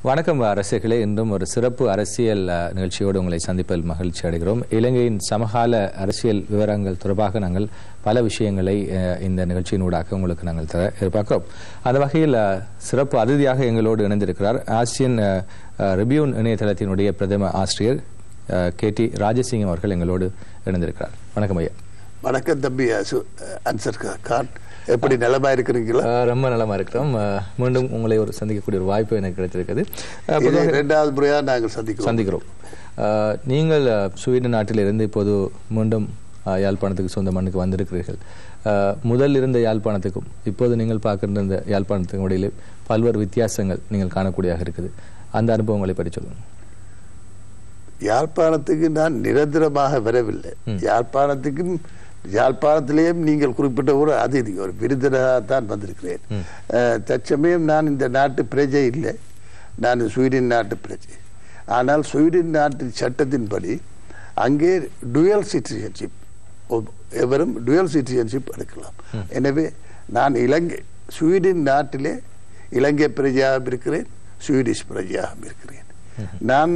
வணக்கம் ரசிகர்களே, இன்றும் ஒரு சிறப்பு அரசியல் நிகழ்ச்சியோடு உங்களை சந்திப்பதில் மகிழ்ச்சி அடைகிறோம். இலங்கையின் சமகால அரசியல் விவரங்கள் தொடர்பாக நாங்கள் பல விஷயங்களை இந்த நிகழ்ச்சியினூடாக உங்களுக்கு நாங்கள் தர எதிர்பார்க்கிறோம். அந்த வகையில் சிறப்பு அதிதியாக எங்களோடு இணைந்திருக்கிறார் ஆசியன் ரிபியூன் இணையதளத்தினுடைய பிரதம ஆசிரியர் KT ராஜசிங்கம் அவர்கள் எங்களோடு இணைந்திருக்கிறார். வணக்கம் ஐயா. வணக்கம் தம்பி அன்சர் கான், எப்படி நலமா இருக்கிறீங்களா? ரொம்ப நலமா இருக்கிறோம். மீண்டும் உங்களை ஒரு சந்திக்கக்கூடிய ஒரு வாய்ப்பு எனக்கு கிடைத்திருக்கிறது. இரண்டாவது முறையாக நாங்கள் சந்திக்கிறோம். நீங்கள் ஸ்வீடன் நாட்டிலிருந்து இப்போது மீண்டும் யாழ்ப்பாணத்துக்கு சொந்த மண்ணுக்கு வந்திருக்கிறீர்கள். முதல் இருந்த யாழ்ப்பாணத்துக்கும் இப்போது நீங்கள் பார்க்கின்ற இந்த யாழ்ப்பாணத்துக்கும் இடையிலே பல்வேறு வித்தியாசங்கள் நீங்கள் காணக்கூடியதாக இருக்குது. அந்த அனுபவங்களை பற்றி சொல்லுங்கள். யாழ்ப்பாணத்துக்கு நான் நிரந்தரமாக வரவில்லை. யாழ்ப்பாணத்திலேயும் நீங்கள் குறிப்பிட்ட ஒரு அதிதி, ஒரு விருந்தினராகத்தான் வந்திருக்கிறேன். தற்சமயம் நான் இந்த நாட்டு பிரஜை இல்லை, நான் ஸ்வீடன் நாட்டு பிரஜை. ஆனால் ஸ்வீடன் நாட்டின் சட்டத்தின்படி அங்கே டுவல் சிட்டிசன்ஷிப், எவரும் டுவல் சிட்டிசன்ஷிப் எடுக்கலாம். எனவே நான் ஸ்வீடன் நாட்டிலே இலங்கை பிரஜையாகவும் இருக்கிறேன், ஸ்வீடிஷ் பிரஜையாகவும் இருக்கிறேன். நான்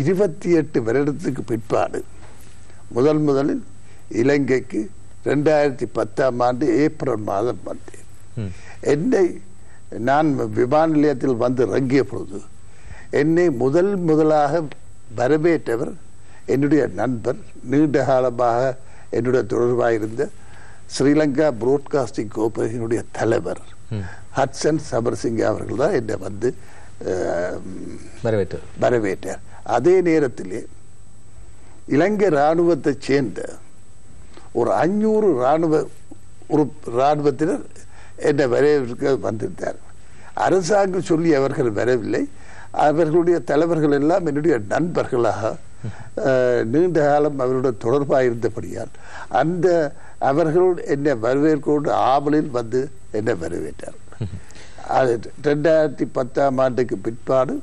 28 வருடத்துக்கு பிற்பாடு முதலில் இலங்கைக்கு 2010ஆம் ஆண்டு ஏப்ரல் மாதம் வந்தேன். நான் விமான நிலையத்தில் வந்து இறங்கிய பொழுது என்னை முதலாக வரவேற்றவர் என்னுடைய நண்பர், நீண்ட காலமாக என்னுடைய தொடர்பாக இருந்த ஸ்ரீலங்கா புரோட்காஸ்டிங் கோர்பரேஷனுடைய தலைவர் ஹட்சன் சபர்சிங் அவர்கள் தான் என்னை வந்து வரவேற்றார். அதே நேரத்திலே இலங்கை இராணுவத்தை சேர்ந்த ஒரு 500 இராணுவத்தினர் என்னை வரவேற்க வந்திருந்தார். அரசாங்கம் சொல்லி அவர்கள் வரவில்லை. அவர்களுடைய தலைவர்கள் எல்லாம் என்னுடைய நண்பர்களாக நீண்ட காலம் அவருடைய தொடர்பாக இருந்தபடியால் அவர்கள் என்னை வரவேற்கொண்டு ஆவலில் வந்து என்னை வரவேற்றார். 2010ஆம் ஆண்டுக்கு பிற்பாடு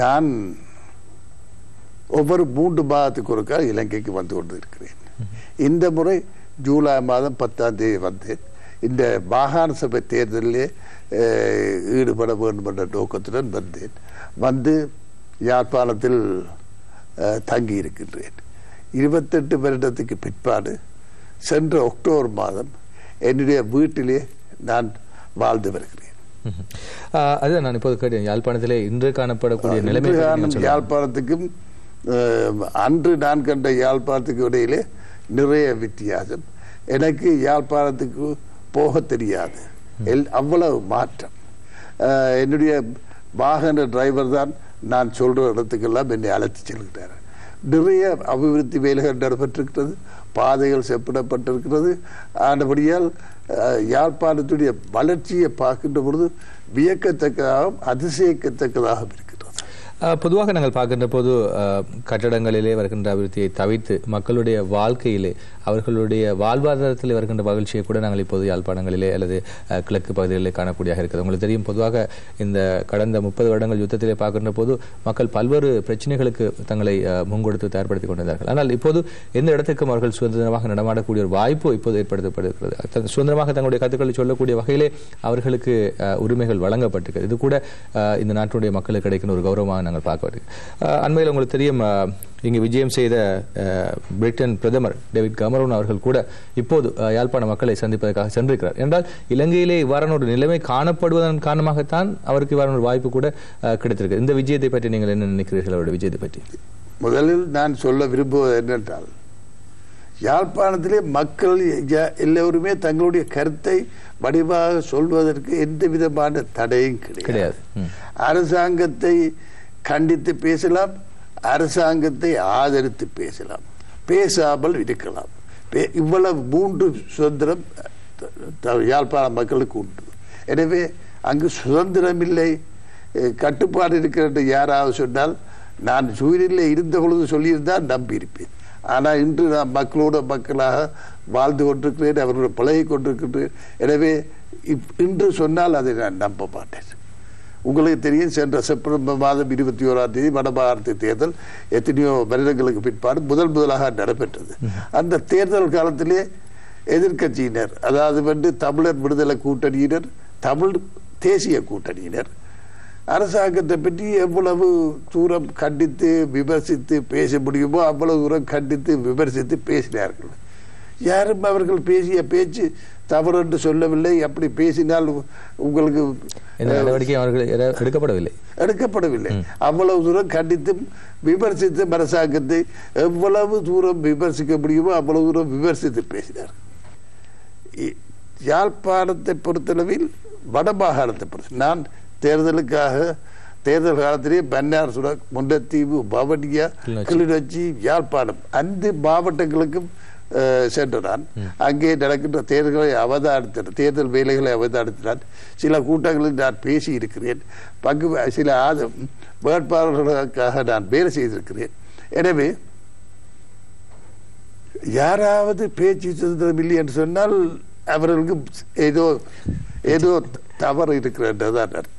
நான் ஒவ்வொரு 3 மாதத்துக்கு ஒருக்கா இலங்கைக்கு வந்து கொண்டு இருக்கிறேன். இந்த முறை ஜூலை மாதம் 10ஆம் தேதி வந்தேன். இந்த மாகாண சபை தேர்தலிலே ஈடுபட வேண்டும் என்ற நோக்கத்துடன் வந்தேன். வந்து யாழ்ப்பாணத்தில் தங்கி இருக்கின்றேன். 28 வருடத்துக்கு பிற்பாடு சென்ற அக்டோபர் மாதம் என்னுடைய வீட்டிலே நான் வாழ்ந்து வருகிறேன். அதுதான் நான் இப்போது கேட்டேன், யாழ்ப்பாணத்திலே இன்று காணப்படக்கூடிய நிலைமை யாழ்ப்பாணத்துக்கும் அன்று நான் கண்ட யாழ்ப்பாணத்துக்கு இடையிலே நிறைய வித்தியாசம். எனக்கு யாழ்ப்பாணத்துக்கு போக தெரியாது, அவ்வளவு மாற்றம். என்னுடைய வாகன டிரைவர் தான் நான் சொல்ற இடத்துக்கெல்லாம் என்னை அழைத்து செல்கிறார். நிறைய அபிவிருத்தி வேலைகள் நடைபெற்றிருக்கிறது, பாதைகள் செப்படப்பட்டிருக்கிறது. ஆனபடியால் யாழ்ப்பாணத்துடைய வளர்ச்சியை பார்க்கின்ற பொழுது வியக்கத்தக்கதாகவும் அதிசயிக்கத்தக்கதாகவும் இருக்கிறது. பொதுவாக நாங்கள் பார்க்கின்ற போது கட்டடங்களிலே வருகின்ற அபிவிருத்தியை தவிர்த்து மக்களுடைய வாழ்க்கையிலே அவர்களுடைய வாழ்வாதாரத்தில் வருகின்ற மகிழ்ச்சியை கூட நாங்கள் இப்போது யாழ்ப்பாணங்களிலே அல்லது கிழக்கு பகுதிகளிலே காணக்கூடியதாக இருக்கிறது. உங்களுக்கு தெரியும், பொதுவாக இந்த கடந்த 30 வருடங்கள் யுத்தத்திலே பார்க்கின்ற போது மக்கள் பல்வேறு பிரச்சனைகளுக்கு தங்களை முன்கொடுத்து தயார்படுத்திக் கொண்டிருந்தார்கள். ஆனால் இப்போது எந்த இடத்துக்கும் அவர்கள் சுதந்திரமாக நடமாடக்கூடிய ஒரு வாய்ப்பு இப்போது ஏற்படுத்தப்படுகிறது. சுதந்திரமாக தங்களுடைய கருத்துக்களை சொல்லக்கூடிய வகையிலே அவர்களுக்கு உரிமைகள் வழங்கப்பட்டிருக்கிறது. இது கூட இந்த நாட்டுடைய மக்களுக்கு கிடைக்கிற ஒரு கௌரவமாக நாங்கள் பார்க்க வேண்டும். அண்மையில் உங்களுக்கு தெரியும், இங்கு விஜயம் செய்த பிரிட்டன் பிரதமர் டேவிட் கமரூன் அவர்கள் கூட இப்போது யாழ்ப்பாண மக்களை சந்திப்பதற்காக சென்றிருக்கிறார். என்றால் இலங்கையிலே இவ்வாறான ஒரு நிலைமை காணப்படுவதன் காரணமாகத்தான் அவருக்கு இவ்வாறான ஒரு வாய்ப்பு கூட கிடைத்திருக்கு. இந்த விஜயத்தை பற்றி நீங்கள் என்ன நினைக்கிறீர்கள்? அவருடைய விஜயத்தை பற்றி முதலில் நான் சொல்ல விரும்புவது என்னென்றால், யாழ்ப்பாணத்திலே மக்கள் எல்லோருமே தங்களுடைய கருத்தை வடிவாக சொல்வதற்கு எந்த விதமான தடையும் கிடையாது. அரசாங்கத்தை கண்டித்து பேசலாம், அரசாங்கத்தை ஆதரித்து பேசலாம், பேசாமல் இருக்கலாம். இவ்வளவு 3 சுதந்திரம் யாழ்ப்பாண மக்களுக்கு உண்டு. எனவே அங்கு சுதந்திரம் இல்லை, கட்டுப்பாடு இருக்கிறது யாராவது சொன்னால் நான் சூரியனில் இருந்த பொழுது சொல்லியிருந்தால் நம்பியிருப்பேன். ஆனால் இன்று நான் மக்களாக வாழ்ந்து கொண்டிருக்கிறேன், அவர்களோட பழகி கொண்டிருக்கிறேன். எனவே இன்று சொன்னால் அதை நான் நம்ப மாட்டேன். உங்களுக்கு தெரியும், சென்ற செப்டம்பர் மாதம் 21ஆம் தேதி வடமாகாணத்து தேர்தல் எத்தனையோ வருடங்களுக்கு பிற்பாடு முதலாக நடைபெற்றது. அந்த தேர்தல் காலத்திலே எதிர்கட்சியினர், அதாவது தமிழர் விடுதலை கூட்டணியினர், தமிழ் தேசிய கூட்டணியினர் அரசாங்கத்தை பற்றி எவ்வளவு தூரம் கண்டித்து விமர்சித்து பேச முடியுமோ அவ்வளவு தூரம் கண்டித்து விமர்சித்து பேசினார்கள். யாரும் அவர்கள் பேசிய பேச்சு தவறு என்று சொல்லவில்லை. அப்படி பேசினால் உங்களுக்கு எடுக்கப்படவில்லை. அவ்வளவு தூரம் கண்டித்தும் விமர்சித்து அரசாங்கத்தை எவ்வளவு தூரம் விமர்சிக்க முடியுமோ அவ்வளவு தூரம் விமர்சித்து பேசினார். யாழ்ப்பாணத்தை பொறுத்தளவில் வடமாகாணத்தை பொறுத்த நான் தேர்தல் காலத்திலே பன்னார், முல்லைத்தீவு, வவுனியா, கிளிநொச்சி, யாழ்ப்பாணம் 5 மாவட்டங்களுக்கும் சென்றான். அங்கே நடக்கின்ற தேர்தல் வேலைகளை அவதானித்தான். சில கூட்டங்களில் நான் பேசி இருக்கிறேன். சில வேட்பாளர்களுக்காக நான் வேலை செய்திருக்கிறேன். எனவே யாராவது பேச்சு சுதந்திரம் இல்லை என்று சொன்னால் அவர்களுக்கு ஏதோ தவறு இருக்கிறதான் அர்த்தம்.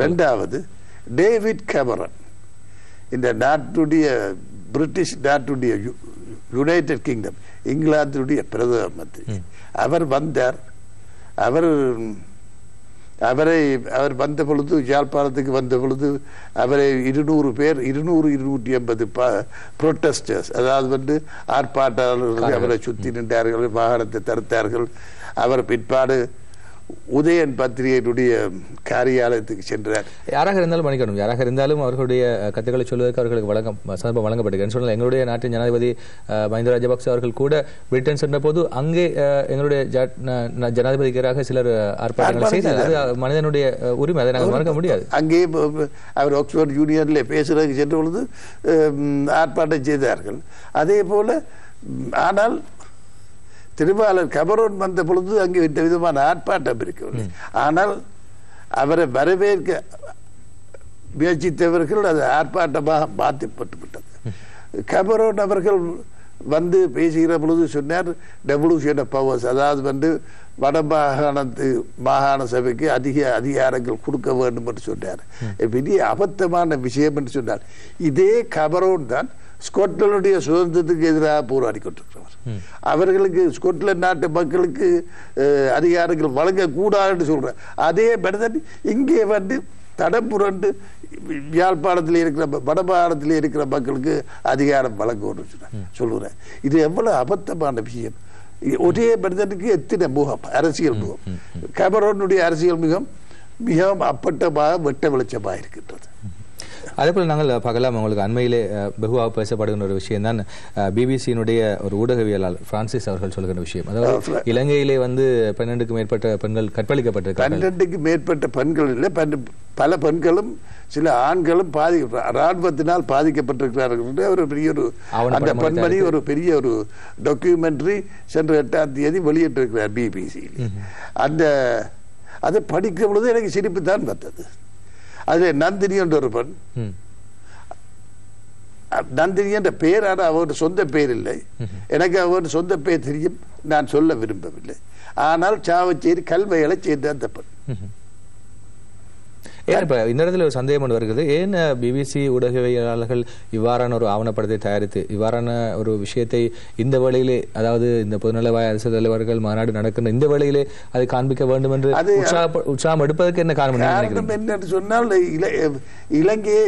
ரெண்டாவது டேவிட் கேமரன், இந்த நாட்டுடைய பிரிட்டிஷ் நாட்டுடைய யுனைடெட் கிங்டம் இங்கிலாந்துடைய பிரதம மந்திரி, அவர் வந்தார். அவர் வந்த பொழுது, யாழ்ப்பாணத்துக்கு வந்த பொழுது அவரை 200-250 புரோட்டஸ்டர்ஸ், அதாவது ஆர்ப்பாட்டாளர்கள் அவரை சுற்றி நின்றார்கள், வாகனத்தை தடுத்தார்கள். அவர் பிற்பாடு உதயன் பத்திரிகையினுடைய காரியாலயத்துக்கு சென்றார். யாராக இருந்தாலும் மன்னிக்கணும், யாராக இருந்தாலும் அவர்களுடைய கருத்துக்களை சொல்வதற்கு அவர்களுக்கு சந்தர்ப்பம் வழங்கப்படுகிறது. சொன்னால் எங்களுடைய நாட்டின் ஜனாதிபதி மஹிந்த ராஜபக்ச அவர்கள் கூட பிரிட்டன் சென்ற போது அங்கே எங்களுடைய ஜனாதிபதிக்காக சிலர் ஆர்ப்பாட்டங்களை செய்தார். அது மனிதனுடைய உரிமை, அதை நாங்கள் மறக்க முடியாது. அங்கே அவர் ஆக்ஸ்போர்ட் யூனியன்ல பேசுறதுக்கு சென்ற பொழுது ஆர்ப்பாட்டம் செய்தார்கள். அதே போல ஆனால் திருவாளர் கமரோன் வந்த பொழுது அங்கே இந்த விதமான ஆர்ப்பாட்டம் இருக்கவில்லை. ஆனால் அவரை வரவேற்க முயற்சித்தவர்கள் அது ஆர்ப்பாட்டமாக மாற்றப்பட்டு விட்டது. கமரோன் அவர்கள் வந்து பேசுகிற பொழுது சொன்னார், டெவல்யூஷன் ஆஃப் பவர்ஸ், அதாவது மாகாண சபைக்கு அதிக அதிகாரங்கள் கொடுக்க வேண்டும் என்று சொன்னார். பெரிய அபத்தமான விஷயம் என்று சொன்னார். இதே கமரோன் தான் ஸ்கொட்லாந்துடைய சுதந்திரத்துக்கு எதிராக போராடி கொண்டிருக்கிறவர். அவர்களுக்கு ஸ்கொட்லாந்து நாட்டு மக்களுக்கு அதிகாரங்கள் வழங்கக்கூடாதுன்னு சொல்றார். அதே மனிதன் இங்கே தடம் புரண்டு யாழ்ப்பாணத்தில் இருக்கிற வடமாகாணத்தில் இருக்கிற மக்களுக்கு அதிகாரம் வழங்கணும்னு சொல்லுறேன். இது எவ்வளவு அபத்தமான விஷயம். ஒரே மனிதனுக்கு எத்தனை முகம், அரசியல் முகம். கமரோனுடைய அரசியல் முகம் மிகவும் அப்பட்டமாக வெட்ட வெளிச்சமாக இருக்கின்றது. அதே போல் நாங்கள் பார்க்கலாம், உங்களுக்கு அண்மையிலே வெகுவாக பேசப்படுகின்ற ஒரு விஷயம் தான் பிபிசியினுடைய ஒரு ஊடகவியலாளர் பிரான்சிஸ் அவர்கள் சொல்கின்ற விஷயம். அதாவது இலங்கையிலே 12க்கும் மேற்பட்ட பெண்கள் கற்பழிக்கப்பட்டிருக்கிறார்கள். 12க்கு மேற்பட்ட பெண்கள் இல்லை, பல பெண்களும் சில ஆண்களும் ராணுவத்தினால் பாதிக்கப்பட்டிருக்கிறார்கள். ஒரு பெரிய அந்த பெண்மணி ஒரு பெரிய ஒரு டாக்குமெண்ட்ரி சென்ற 8ஆம் தேதி வெளியிட்டிருக்கிறார் பிபிசியில். அதை படிக்கிற பொழுது எனக்கு சிரிப்பு தான் வந்தது. அதில் நந்தினி என்ற ஒரு பெண், நந்தினி என்ற பெயர், ஆனால் அவருடைய சொந்த பெயர் இல்லை. எனக்கு அவருடைய சொந்த பெயர் தெரியும், நான் சொல்ல விரும்பவில்லை. ஆனால் சாவச்சேரி கல்வைகளை சேர்ந்த அந்த பெண். ஏன் இப்ப இந்த இடத்துல ஒரு சந்தேகம் ஒன்று வருகிறது, ஏன் பிபிசி ஊடகவியலாளர்கள் இவ்வாறான ஒரு ஆவணப்படத்தை தயாரித்து இவ்வாறான ஒரு விஷயத்தை இந்த வேளையிலே, அதாவது இந்த பொதுநலவாய அரசு தலைவர்கள் மாநாடு நடக்கின்ற இந்த வேளையிலே அதை காண்பிக்க வேண்டும் என்று உற்சாகம் எடுப்பதற்கு என்ன காரணம் என்று சொன்னால், இலங்கையை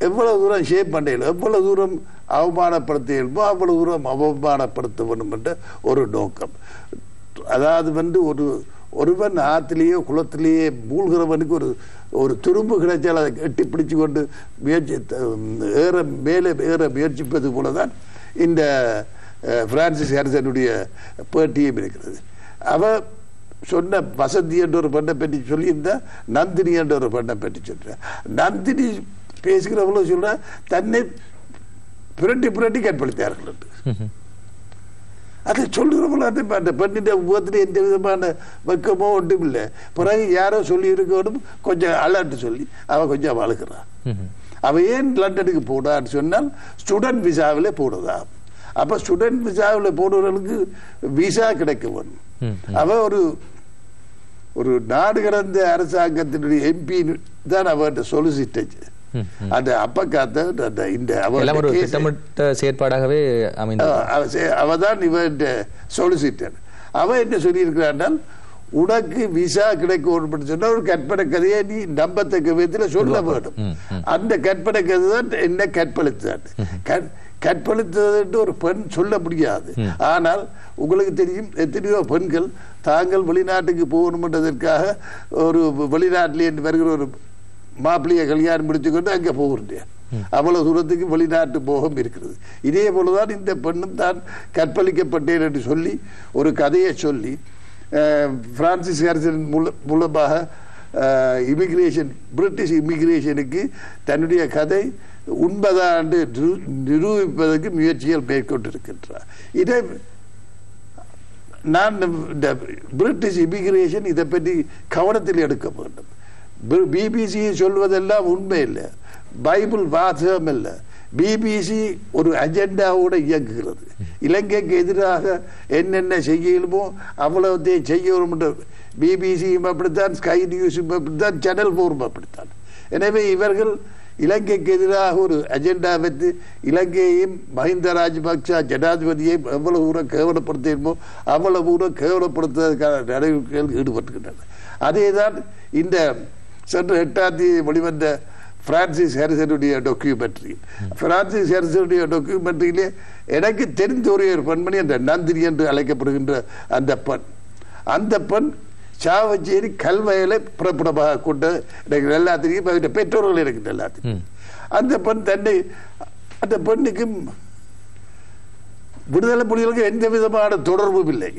எவ்வளவு தூரம் ஷேப் பண்ணல, எவ்வளவு தூரம் அவமானப்படுத்த இயல்போ அவ்வளவு தூரம் அவமானப்படுத்த வேண்டும் என்ற ஒரு நோக்கம். அதாவது ஒருவன் ஆற்றிலேயோ குளத்திலேயே மூழ்கிறவனுக்கு ஒரு துரும்பு கிடைச்சால் அதை கட்டி பிடிச்சு கொண்டு மேலே ஏற முயற்சிப்பது போலதான் இந்த பிரான்சிஸ் ஹாரிசனுடைய பேட்டியும் இருக்கிறது. அவ சொன்ன வசந்தி என்ற ஒரு பெண்ணை பற்றி சொல்லியிருந்தா, நந்தினி என்ற ஒரு பெண்ணை பற்றி சொல்ற. நந்தினி பேசுகிறவங்கள சொல்ற தன்னை புரட்டி கற்பழித்தார்கள் என்று. அதை சொல்லுறவங்கள அந்த பெண்ணின் முகத்தில் எந்த விதமான வெக்கமோ ஒன்றும் இல்லை. பிறகு யாரோ சொல்லி இருக்கணும், கொஞ்சம் அலர்ட்டு சொல்லி அவன் கொஞ்சம் அழுகிறான். அவன் ஏன் லண்டனுக்கு போடான்னு சொன்னால் ஸ்டூடெண்ட் விசாவில் போடுதா. அப்ப ஸ்டூடெண்ட் விசாவில் போடுறவர்களுக்கு விசா கிடைக்க வேணும். அவன் ஒரு நாடு கடந்த அரசாங்கத்தினுடைய எம்பி தான் அவன் சொலிசிட்டர். அந்த அப்பக்காத்த இந்த செயற்பாடாகவே அவதான் இவன் சொலிசிட்டர். அவன் என்ன சொல்லி இருக்கிறான், உனக்கு விசா கிடைக்கும் சொன்னா ஒரு கற்பனை கதையை நீ நம்பத்தக்க விதத்தில் சொல்ல வேண்டும். அந்த கற்பனை கதை தான் என்ன கற்பழித்தான். கற்பழித்தது ஒரு பெண் சொல்ல முடியாது. ஆனால் உங்களுக்கு தெரியும் எத்தனையோ பெண்கள் தாங்கள் வெளிநாட்டுக்கு போகணும்ன்றதற்காக ஒரு வெளிநாட்டிலே வருகிற ஒரு மாப்பிள்ளையை கல்யாணம் முடிச்சுக்கொண்டு அங்கே போகிறேன். அவ்வளவு தூரத்துக்கு வெளிநாட்டு போகம் இருக்கிறது. இதே போலதான் இந்த பெண்ணும் தான் கற்பழிக்கப்பட்டேன் என்று சொல்லி ஒரு கதையை சொல்லி பிரான்சிஸ் ஹாரிசன் மூலமாக இமிகிரேஷன் பிரிட்டிஷ் இமிகிரேஷனுக்கு தன்னுடைய கதை உண்மைதான் நிரூபிப்பதற்கு முயற்சிகள் மேற்கொண்டிருக்கின்றார். இதை நான் இந்த பிரிட்டிஷ் இமிகிரேஷன் இதை பற்றி கவனத்தில் எடுக்க வேண்டும். பிபிசி சொல்வதெல்லாம் உண்மை இல்லை, பைபிள் வாசகம் இல்லை. பிபிசி ஒரு அஜெண்டாவோடு இயங்குகிறது. இலங்கைக்கு எதிராக என்னென்ன செய்யணுமோ அவ்வளவுத்தையும் செய்யணும். பிபிசியும் அப்படித்தான், ஸ்கை நியூஸும் அப்படித்தான், சேனல் 4 அப்படித்தான். எனவே இவர்கள் இலங்கைக்கு எதிராக ஒரு அஜெண்டா வைத்து இலங்கையையும் மஹிந்த ராஜபக்ச ஜனாதிபதியை எவ்வளவு தூரம் கேவலப்படுத்தணுமோ அவ்வளவு தூரம் கேவலப்படுத்துவதற்கான நடவடிக்கைகள் ஈடுபட்டுகின்றன. அதேதான் இந்த சென்ற 8ஆம் தேதி வெளிவந்த பிரான்சிஸ் ஹாரிசனுடைய டாக்குமெண்ட்ரி. பிரான்சிஸ் ஹாரிசனுடைய டாக்குமெண்ட்ரியிலே எனக்கு தெரிந்த ஒரே ஒரு பெண்மணி அந்த நந்தினி என்று அழைக்கப்படுகின்ற அந்த பெண் சாவச்சேரி கல்வயலை புறப்படமாக கொண்ட எனக்கு நல்லா தெரியும். பெற்றோர்கள் எனக்கு நல்லா தெரியும். அந்த பெண் அந்த பெண்ணுக்கும் விடுதலை புலிகளுக்கு எந்த விதமான தொடர்பும் இல்லை.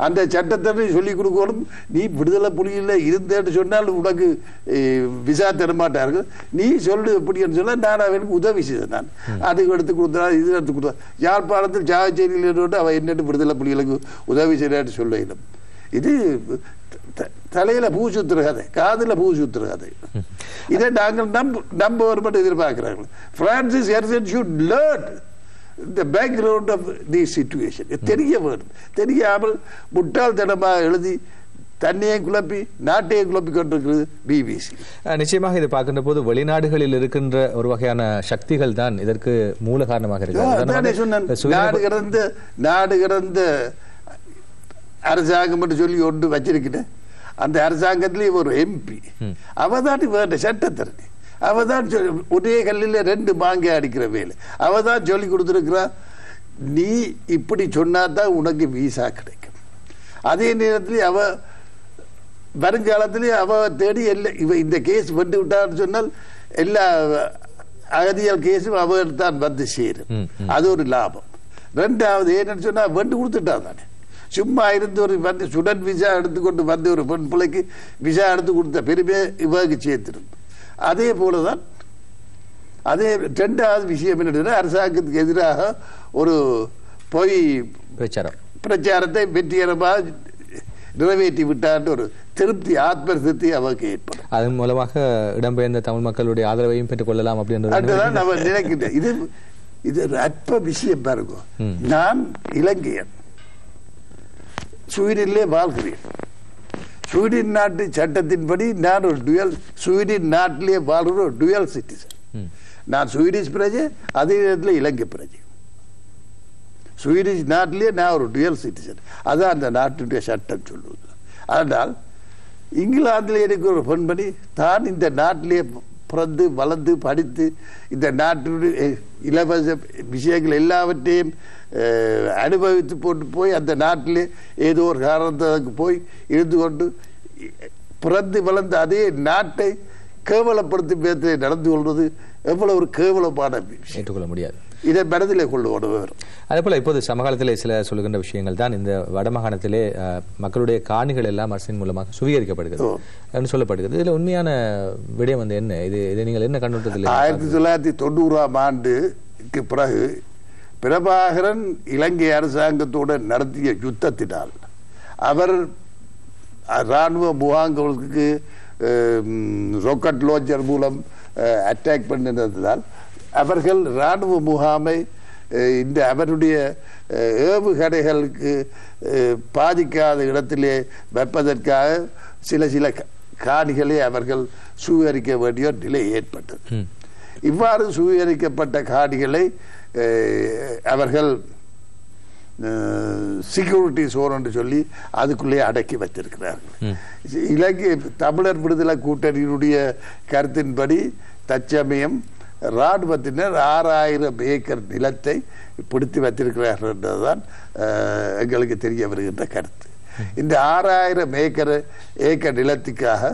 அந்த சட்டத்தை சொல்லிக் கொடுக்கணும். நீ விடுதலை புலியில் இருந்தேன்னு சொன்னால் உனக்கு விசா தரமாட்டார்கள். நீ சொல்லு எப்படின்னு சொன்னா நான் அவனுக்கு உதவி செய்தேன். நான் அதுக்கு எடுத்து கொடுத்தா இது எடுத்து கொடுத்தா யாழ்ப்பாணத்தில் சாவச்சேரியில் அவன் என்னென்னு விடுதலை புலிகளுக்கு உதவி செய்யறான்னு சொல்ல இடம். இது தலையில பூ சுத்துற கதை, காதுல பூ சுத்துற கதை. இதை நாங்கள் நம்ப வருமானம் எதிர்பார்க்கிறார்கள். Francis Harrison should learn the background of this situation. தெரிய வேண்டும். தெரியாமல் முட்டாள்தனமாக எழுதி தன்னையை குழப்பி நாட்டையை குழப்பி கொண்டிருக்கிறது பிபிசி. நிச்சயமாக இதை பார்க்கின்ற போது வெளிநாடுகளில் இருக்கின்ற ஒரு வகையான சக்திகள் தான் இதற்கு மூல காரணமாக இருக்கிறது. நாடு கடந்த அரசாங்கம் என்று சொல்லி ஒன்று வச்சிருக்கிறேன். அந்த அரசாங்கத்திலே ஒரு எம்பி அவதான் வேண்ட சட்டத்தரணி. அவதான் ஒரே கல்லில் 2 மாங்காய் அடிக்கிற வேலை. அவதான் சொல்லி கொடுத்துருக்கிறா, நீ இப்படி சொன்னாதான் உனக்கு விசா கிடைக்கும். அதே நேரத்தில் அவ வருங்காலத்திலே அவ தேடி இவ இந்த கேஸ் வந்து விட்டான்னு சொன்னால் எல்லா அகதியல் கேஸும் அவதான் வந்து சேரும். அது ஒரு லாபம். 2வது என்னன்னு சொன்னா வந்து கொடுத்துட்டா தானே. சும்மா இருந்து ஒரு வந்து ஸ்டூடெண்ட் விசா எடுத்துக்கொண்டு வந்து ஒரு பெண் பிள்ளைக்கு விசா எடுத்து கொடுத்த பெருமை இவருக்கு சேர்த்திடும். அதே போலதான் அதே 2வது விஷயம் என்ன, அரசாங்கத்துக்கு எதிராக ஒரு பொய் பிரச்சாரத்தை வெற்றிகரமாக நிறைவேற்றி விட்டார் ஒரு திருப்தி, ஆத்ம திருப்தி அவருக்கு ஏற்படும். அதன் மூலமாக இடம்பெயர்ந்த தமிழ் மக்களுடைய ஆதரவையும் பெற்றுக் கொள்ளலாம் அப்படின்றதான் நம்ம நினைக்கின்றேன். இது ஒரு அற்ப விஷயம் பாருங்க. நான் இலங்கையன், ஸ்வீடனிலே வாழ்கிறேன். ஸ்வீடன் நாட்டு சட்டத்தின்படி நான் ஒரு ஸ்வீடன் நாட்டிலே வாழ்கிற ஒரு டுவல் சிட்டிசன். நான் ஸ்வீடிஷ் பிரஜை, அதே நேரத்தில் இலங்கை பிரஜை. ஸ்வீடிஷ் நாட்டிலே நான் ஒரு டுவல் சிட்டிசன். அதான் அந்த நாட்டுடைய சட்டம் சொல்லுவது. ஆனால் இங்கிலாந்தில் இருக்கிற ஒரு பெண்மணி தான் இந்த நாட்டிலே பிறந்து வளர்ந்து படித்து இந்த நாட்டினுடைய இலவச விஷயங்கள் எல்லாவற்றையும் அனுபவித்து போட்டு போய் அந்த நாட்டிலே ஏதோ ஒரு காரணத்துக்கு போய் இருந்து கொண்டு பிறந்து வளர்ந்த அதே நாட்டை கேவலப்படுத்தும் விதத்தை நடந்து கொள்வது எவ்வளவு ஒரு கேவலமான விஷயம், ஏற்றுக்கொள்ள முடியாது. இதை மனதிலே கொள்ளுவோம். அதே போல இப்போது சமகாலத்திலே சில சொல்லுகின்ற விஷயங்கள் தான் இந்த வடமாகாணத்திலே மக்களுடைய காணிகள் எல்லாம் அரசின் மூலமாக சுவீகரிக்கப்படுகிறது சொல்லப்படுகிறது. இதுல உண்மையான விடயம் வந்து என்ன? இதை நீங்கள் என்ன கண்ணோட்டத்தில்? 1990ஆம் ஆண்டுக்கு பிறகு பிரபாகரன் இலங்கை அரசாங்கத்தோடு நடத்திய யுத்தத்தினால் அவர் இராணுவ முகாம்களுக்கு ராக்கெட் லான்ச்சர் மூலம் அட்டாக் பண்ணினதால் அவர்கள் இராணுவ முகாமை இந்த அவருடைய ஏவுகணைகளுக்கு பாதிக்காத இடத்திலே வைப்பதற்காக சில காணிகளை அவர்கள் சுவீகரிக்க வேண்டிய நிலை ஏற்பட்டது. இவ்வாறு சுவீகரிக்கப்பட்ட காணிகளை அவர்கள் செக்யூரிட்டி சோன் என்று சொல்லி அதுக்குள்ளே அடக்கி வைத்திருக்கிறார்கள். இலங்கை தமிழர் விடுதலை கூட்டணியினுடைய கருத்தின்படி தற்சமயம் இராணுவத்தினர் 6000 ஏக்கர் நிலத்தை பிடித்து வைத்திருக்கிறார்கள் என்றுதான் எங்களுக்கு தெரிய வருகின்ற கருத்து. இந்த 6000 ஏக்கர் நிலத்துக்காக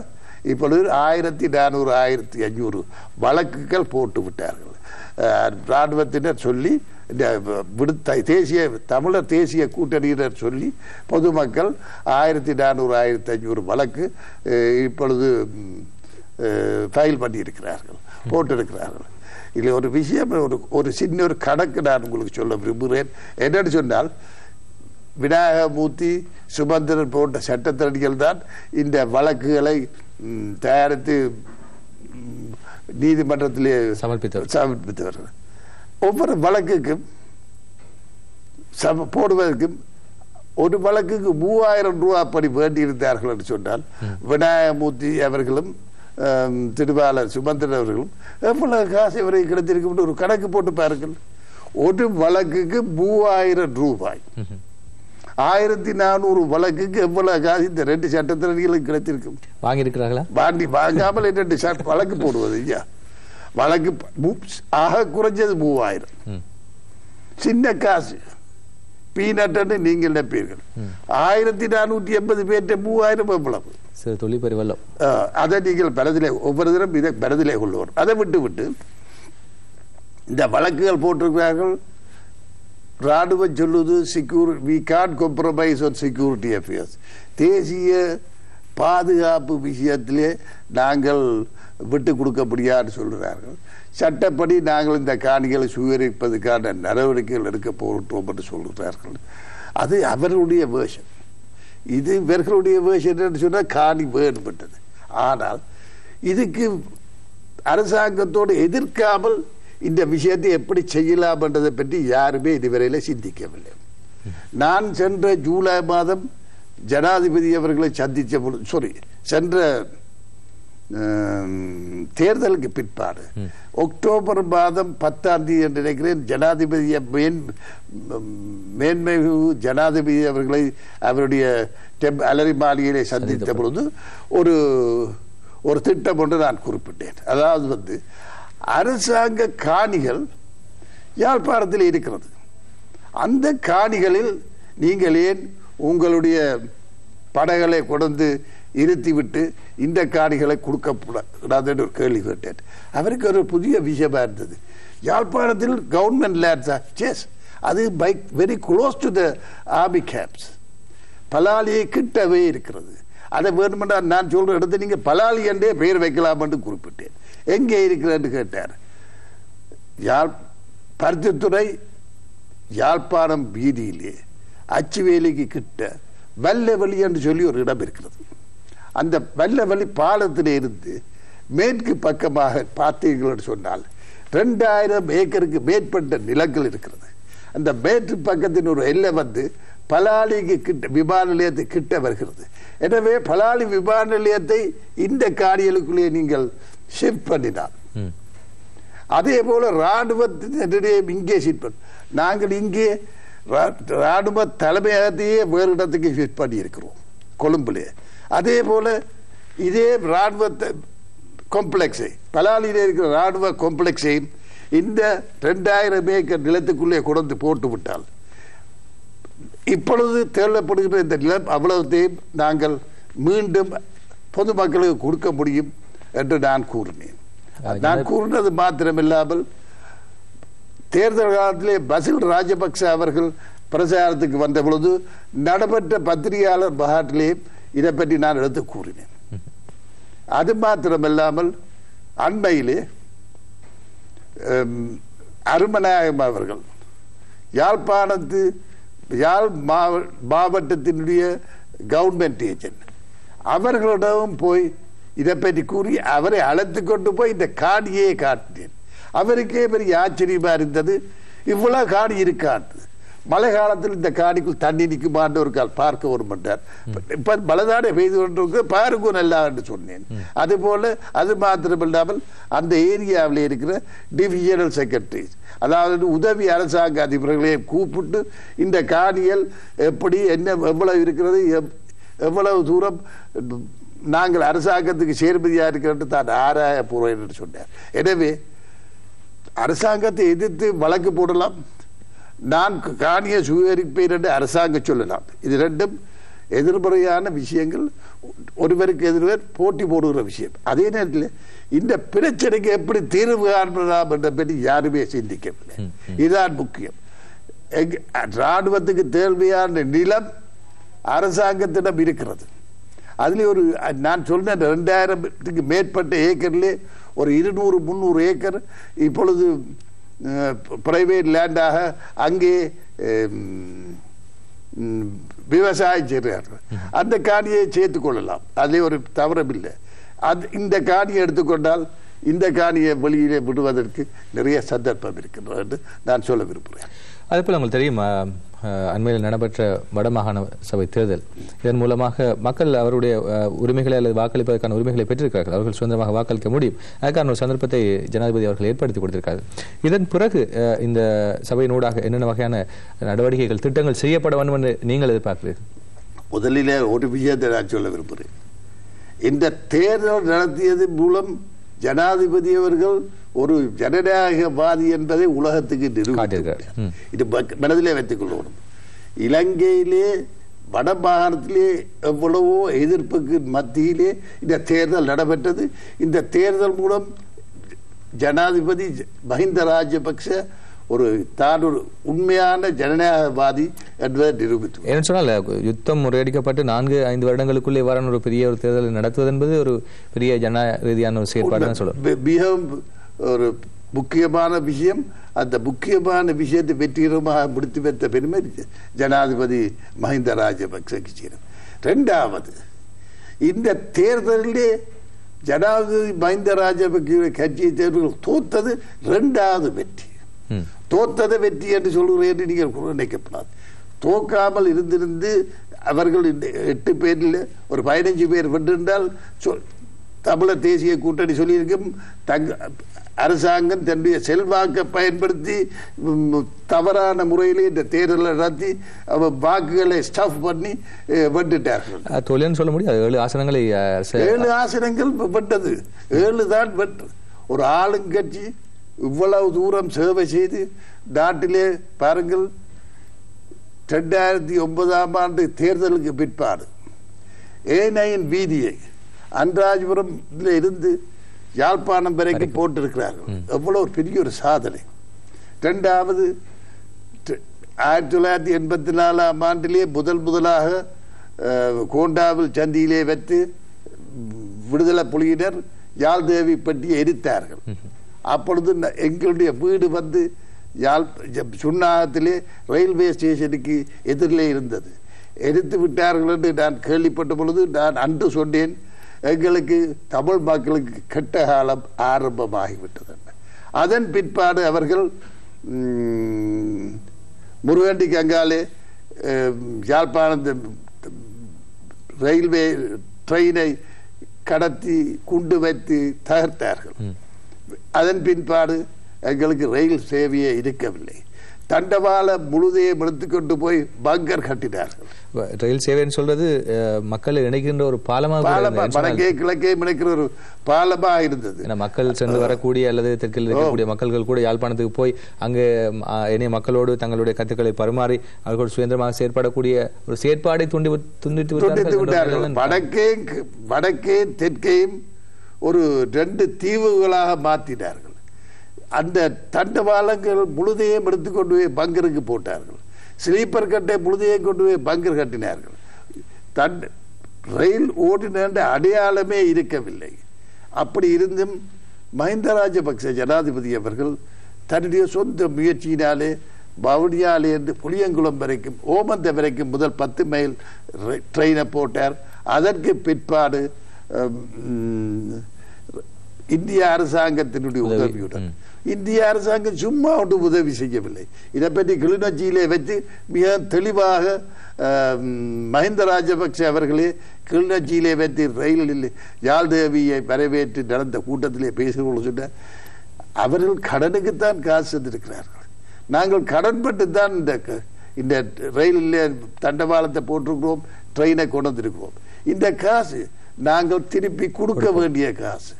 இப்பொழுது 1400 1500 வழக்குகள் போட்டு விட்டார்கள். இராணுவத்தினர் சொல்லி தேசிய தமிழர் தேசிய கூட்டணியினர் சொல்லி பொதுமக்கள் 1400 1500 வழக்கு இப்பொழுது ஃபைல் பண்ணியிருக்கிறார்கள், போட்டிருக்கிறார்கள். இதில் ஒரு விஷயம், ஒரு சின்ன ஒரு கணக்கு நான் உங்களுக்கு சொல்ல விரும்புகிறேன். என்னென்னு சொன்னால், விநாயகமூர்த்தி சுமந்திரன் போன்ற சட்டத்தரணிகள் தான் இந்த வழக்குகளை தயாரித்து நீதிமன்றத்திலே சமர்ப்பித்தவர்கள். ஒவ்வொரு வழக்குக்கும் போடுவதற்கும் ஒரு வழக்குக்கு 3000 ரூபாய் அப்படி வேண்டியிருந்தார்கள் என்று சொன்னால், விநாயகமூர்த்தி அவர்களும் திருவாளர் சுமந்திரன் அவர்களும் எவ்வளவு காசு வரை கிடைத்திருக்கும் ஒரு கணக்கு போட்டு பாருங்கள். ஒரு வழக்குக்கு 3000 ரூபாய், 1400 வழக்குக்கு எவ்வளவு காசு இந்த 2 சட்டத்திறனிகளுக்கு கிடைத்திருக்கும். வாங்கியிருக்கிறார்களா? வாங்காமல் 2 வழக்கு போடுவது ஐயா. வழக்கு ஆக குறைஞ்சது 3000. சின்ன காசு, பீனட் நீங்கள் நினைப்பீர்கள். 1480 பேர்ட்ட 3000 எவ்வளவு தொழிற்பெருவல்லம். அதை நீங்கள் பரதிலே ஒவ்வொரு தினம் இதை பரதிலே கொள்ளுவோம். அதை விட்டு இந்த வழக்குகள் போட்டிருக்கிறார்கள். ராணுவம் சொல்லுது we can't compromise on security affairs. தேசிய பாதுகாப்பு விஷயத்திலே நாங்கள் விட்டு கொடுக்க முடியாது சொல்கிறார்கள். சட்டப்படி நாங்கள் இந்த காணிகளை சுவீகரிப்பதற்கான நடவடிக்கைகள் எடுக்க போகிறோம் என்று சொல்கிறார்கள். அது அவர்களுடைய வேர்ஷன். இது இவர்களுடைய வேர்ஷன் என்று சொன்னால் காணி வேறுபட்டது. ஆனால் இதுக்கு அரசாங்கத்தோடு எதிர்க்காமல் இந்த விஷயத்தை எப்படி செய்யலாம் என்றதை பற்றி யாருமே இதுவரையில் சிந்திக்கவில்லை. நான் சென்ற ஜூலை மாதம் ஜனாதிபதி அவர்களை சந்தித்த பொழுது, சென்ற தேர்தலுக்கு பிற்பாடு அக்டோபர் மாதம் 10ஆம் தேதி என்று நினைக்கிறேன், ஜனாதிபதியை மேன்மை ஜனாதிபதி அவர்களை அவருடைய அலரி மாளிகையிலே சந்தித்த பொழுது ஒரு திட்டம் ஒன்று நான் குறிப்பிட்டேன். அதாவது அரசாங்க காணிகள் யாழ்ப்பாணத்தில் இருக்கிறது. அந்த காணிகளில் நீங்கள் ஏன் உங்களுடைய படைகளை கொண்டு இருத்திவிட்டு இந்த காணிகளை கொடுக்கப்படாது என்று ஒரு கேள்வி கேட்டேன். அவருக்கு ஒரு புதிய விஷயமா இருந்தது. யாழ்ப்பாணத்தில் கவர்மெண்ட் லேண்ட்ஸ், அது very close to the army camps, பலாலியை கிட்டவே இருக்கிறது. அதை வேணுமென்றால் நான் சொல்ற இடத்துல நீங்க பலாலி என்றே பெயர் வைக்கலாம் என்று குறிப்பிட்டேன். எங்கே இருக்கிறது கேட்டார். பருத்தித்துறை யாழ்ப்பாணம் வீதியிலே அச்சுவேலிக்கு கிட்ட வல்லவெளி என்று சொல்லி ஒரு இடம் இருக்கிறது. அந்த வல்லவெளி பாலத்திலே இருந்து மேற்கு பக்கமாக பார்த்தீர்கள் சொன்னால் 2000 ஏக்கருக்கு மேற்பட்ட நிலங்கள் இருக்கிறது. அந்த மேற்கு பக்கத்தின் ஒரு எல்லை பலாலிக்கு கிட்ட விமான நிலையத்தை கிட்ட வருகிறது. எனவே பலாலி விமான நிலையத்தை இந்த காணிகளுக்குள்ளே நீங்கள் ஷிஃப்ட் பண்ணினார். அதே போல ராணுவத்தினுடைய இங்கே ஷிஃப்ட் பண்ண, நாங்கள் இங்கே ராணுவ தலைமையகத்தையே வேறு இடத்துக்கு ஷிஃப்ட் பண்ணி இருக்கிறோம் கொழும்புலே. அதே போல இதே ராணுவ காம்ப்ளெக்ஸை, பலாலியிலே இருக்கிற ராணுவ காம்ப்ளெக்ஸை இந்த 2000 ஏக்கர் நிலத்துக்குள்ளே கொண்டு போட்டு விட்டால் இப்பொழுது தேவைப்படுகிற இந்த நிலம் அவ்வளவுத்தையும் நாங்கள் மீண்டும் பொதுமக்களுக்கு கொடுக்க முடியும் என்று நான் கூறினேன். நான் கூறினது மாத்திரமில்லாமல் தேர்தல் காலத்திலே பசில் ராஜபக்ச அவர்கள் பிரச்சாரத்துக்கு வந்த பொழுது நடைபெற்ற பத்திரிகையாளர் மாநாட்டிலே இதை பற்றி நான் எடுத்து கூறினேன். அது மாத்திரமில்லாமல் அண்மையிலே அருமநாயகம் அவர்கள் யாழ் மாவட்டத்தினுடைய கவர்மெண்ட் ஏஜென்ட் அவர்களிடம் போய் இதை பற்றி கூறி அவரை அழைத்து கொண்டு போய் இந்த காணியை காட்டினேன். அவருக்கே பெரிய ஆச்சரியமா இருந்தது. இவ்வளவு காணி இருக்காது, மழை காலத்தில் இந்த காணிக்குள் தண்ணி நிற்குமான்னு ஒரு கால் பார்க்க ஒரு மாட்டார். இப்ப மழைதானே பெய்து கொண்டிருக்கு, பாருக்கும் நல்லா என்று சொன்னேன். அதுபோல அது மாத்திரமில்லாமல் அந்த ஏரியாவில் இருக்கிற டிவிஷனல் செக்ரட்டரிஸ், அதாவது உதவி அரசாங்க அதிபர்களையும் கூப்பிட்டு இந்த காணிகள் எப்படி என்ன எவ்வளவு இருக்கிறது, எவ்வளவு தூரம் நாங்கள் அரசாங்கத்துக்கு சேர்மதியாக இருக்கிறது தான் ஆராய போறோம் என்று சொன்னார். எனவே அரசாங்கத்தை எதிர்த்து வழக்கு போடலாம், நான் காணியை சுவீகரிப்பேன் என்று அரசாங்கம் சொல்லலாம். இது ரெண்டும் எதிர்மறையான விஷயங்கள், ஒருவருக்கு எதிர்வர் போட்டி போடுகிற விஷயம். அதே நேரத்தில் இந்த பிரச்சனைக்கு எப்படி தீர்வு காணலாம் என்ற பற்றி யாருமே சிந்திக்கவில்லை. இதுதான் முக்கியம். இராணுவத்துக்கு தேவையான நிலம் அரசாங்கத்திடம் இருக்கிறது. அதுல ஒரு நான் சொன்ன 2000க்கு மேற்பட்ட ஏக்கர்லே ஒரு 200-300 ஏக்கர் இப்பொழுது பிரைவேட் லேண்டாக அங்கே விவசாயம் செய்கிறார்கள். அந்த காணியை சேர்த்துக் கொள்ளலாம், அதிலே ஒரு தவறமில்லை. இந்த காணியை எடுத்துக்கொண்டால் இந்த காணியை வெளியிலே விடுவதற்கு நிறைய சந்தர்ப்பம் இருக்கின்றது என்று நான் சொல்ல விரும்புகிறேன். அதேபோல் உங்களுக்கு தெரியும், அண்மையில் நடைபெற்ற வடமாகாண சபை தேர்தல், இதன் மூலமாக மக்கள் அவருடைய உரிமைகளை அல்லது வாக்களிப்பதற்கான உரிமைகளை பெற்றிருக்கிறார்கள். அவர்கள் சுதந்திரமாக வாக்களிக்க முடியும். அதுக்கான ஒரு சந்தர்ப்பத்தை ஜனாதிபதி அவர்கள் ஏற்படுத்தி கொடுத்திருக்காரு. இதன் பிறகு இந்த சபையினூடாக என்னென்ன வகையான நடவடிக்கைகள், திட்டங்கள் செய்யப்பட வேண்டும் என்று நீங்கள் எதிர்பார்க்கிறீர்கள்? முதலில் ஒரு விஷயத்தை நான் சொல்ல விரும்புகிறேன். இந்த தேர்தல் நடத்தியது மூலம் ஜனாதிபதி அவர்கள் ஒரு ஜனநாயகவாதி என்பதை உலகத்துக்கு நிரூபித்தார். இது மனதிலே வைத்துக் கொள்ளணும். இலங்கையிலே வடமாகாணத்திலே எவ்வளவோ எதிர்ப்புக்கு மத்தியிலே இந்த தேர்தல் நடைபெற்றது. இந்த தேர்தல் மூலம் ஜனாதிபதி மஹிந்த ராஜபக்ஷ தான் ஒரு உண்மையான ஜனநாயகவாதி என்பதை நிரூபித்து. ஏன்னு சொன்னால் யுத்தம் முறையடிக்கப்பட்டு 4-5 வருடங்களுக்குள்ளே இவ்வாறான ஒரு பெரிய ஒரு தேர்தலை நடத்துவது என்பது ஒரு பெரிய ஜனநாயக ரீதியான ஒரு செயற்பாடு சொல்லலாம். மிகவும் ஒரு முக்கியமான விஷயம். அந்த முக்கியமான விஷயத்தை வெற்றிகரமாக முடித்து வைத்த பெருமை ஜனாதிபதி மஹிந்த ராஜபக்சக்கு சேரும். இரண்டாவது, இந்த தேர்தலிலே ஜனாதிபதி மஹிந்த ராஜபக்ச கட்சியை தேர்தல் தோத்தது 2வது வெற்றி. தோத்ததை வெற்றி என்று சொல்கிறேன் என்று நீங்கள் நினைக்கப்படாது. தோக்காமல் இருந்திருந்து அவர்கள் 8 பேரில் ஒரு 15 பேர் வென்றிருந்தால் தமிழர் தேசிய கூட்டணி சொல்லியிருக்கும், அரசாங்கம் தன்னுடைய செல்வாக்கை பயன்படுத்தி தவறான முறையிலே இந்த தேர்தலை நடத்தி வாக்குகளை ஸ்டஃப் பண்ணி வெட்டுட்டார்கள். தொழில்னு சொல்ல முடியாது. 7 ஆசனங்களை 7 ஆசனங்கள் வெட்டது. 7 தான் வெட்டு. ஒரு ஆளுங்கட்சி இவ்வளவு தூரம் சேவை செய்து நாட்டிலே பாருங்கள், 2009ஆம் ஆண்டு தேர்தலுக்கு பிற்பாடு ஏனையின் வீதியை அன்றாஜபுரம் இருந்து யாழ்ப்பாணம் வரைக்கும் போட்டிருக்கிறார்கள். எவ்வளவு ஒரு பெரிய ஒரு சாதனை. இரண்டாவது, 1984ஆம் ஆண்டிலே முதலாக கோண்டாவில் சந்தியிலே வைத்து விடுதலை புலியினர் யாழ்தேவி பட்டியை எரித்தார்கள். அப்பொழுது எங்களுடைய வீடு வந்து சுண்ணாகத்திலே ரயில்வே ஸ்டேஷனுக்கு எதிரிலே இருந்தது. எரித்து விட்டார்கள் என்று நான் கேள்விப்பட்ட பொழுது நான் அன்று சொன்னேன், எங்களுக்கு தமிழ் மக்களுக்கு கெட்ட காலம் ஆரம்பமாகிவிட்டது. அதன் பிற்பாடு அவர்கள் முருகண்டி கங்காலே யாழ்ப்பாணத்து ரயில்வே ட்ரெயினை கடத்தி குண்டு வைத்து தகர்த்தார்கள். அதன் பின்பாடு எங்களுக்கு ரயில் சேவையே இருக்கவில்லை. தண்டவாள முழுதையும் எடுத்துக்கொண்டு போய் பங்கர் கட்டினார்கள். ரயில் சேவைன்னு சொல்றது மக்களை இணைக்கின்ற ஒரு பாலமாக, வடக்கே கிழக்கே இணைக்கிற ஒரு பாலமாக இருந்தது. மக்கள் சென்று வரக்கூடிய அல்லது தெற்கில் இருக்கக்கூடிய மக்கள்கள் கூட யாழ்ப்பாணத்துக்கு போய் அங்கு இணைய மக்களோடு தங்களுடைய கருத்துக்களை பரிமாறி அவர்கள் சுதந்திரமாக செயற்படக்கூடிய ஒரு செயற்பாடை துண்டித்து விட்டார்கள். வடக்கே தெற்கையும் ஒரு 2 தீவுகளாக மாற்றினார்கள். அந்த தண்டவாளங்கள் முழுதையும் எடுத்துக்கொண்டு போய் பங்கருக்கு போட்டார்கள். ஸ்லீப்பர் கட்டை முழுதையும் கொண்டு போய் பங்கர் கட்டினார்கள். ரயில் ஓடின அடையாளமே இருக்கவில்லை. அப்படி இருந்தும் மஹிந்த ராஜபக்ச ஜனாதிபதி அவர்கள் தன்னுடைய சொந்த முயற்சியினாலே வவுனியாவிலிருந்து புளியங்குளம் வரைக்கும் ஓமந்த வரைக்கும் முதல் 10 மைல் ட்ரெயினை போட்டார். அதற்கு பிற்பாடு இந்திய அரசாங்கத்தினுடைய உதவியுடன் இந்திய அரசாங்கம் சும்மா ஒன்றும் உதவி செய்யவில்லை. இதை பற்றி கிளிநொச்சியிலே வைத்து மிக தெளிவாக மஹிந்த ராஜபக்ஷ அவர்களே கிளிநொச்சியிலே வைத்து ரயிலில் யாழ்தேவியை வரவேற்று நடந்த கூட்டத்திலே பேசுகிறோம் சொன்ன அவர்கள் கடனுக்குத்தான் காசு தந்திருக்கிறார்கள். நாங்கள் கடன்பட்டு தான் இந்த ரயிலில் தண்டவாளத்தை போட்டிருக்கிறோம், ட்ரெயினை கொண்டு வந்திருக்கிறோம். இந்த காசு நாங்கள் திருப்பி கொடுக்க வேண்டிய காசு.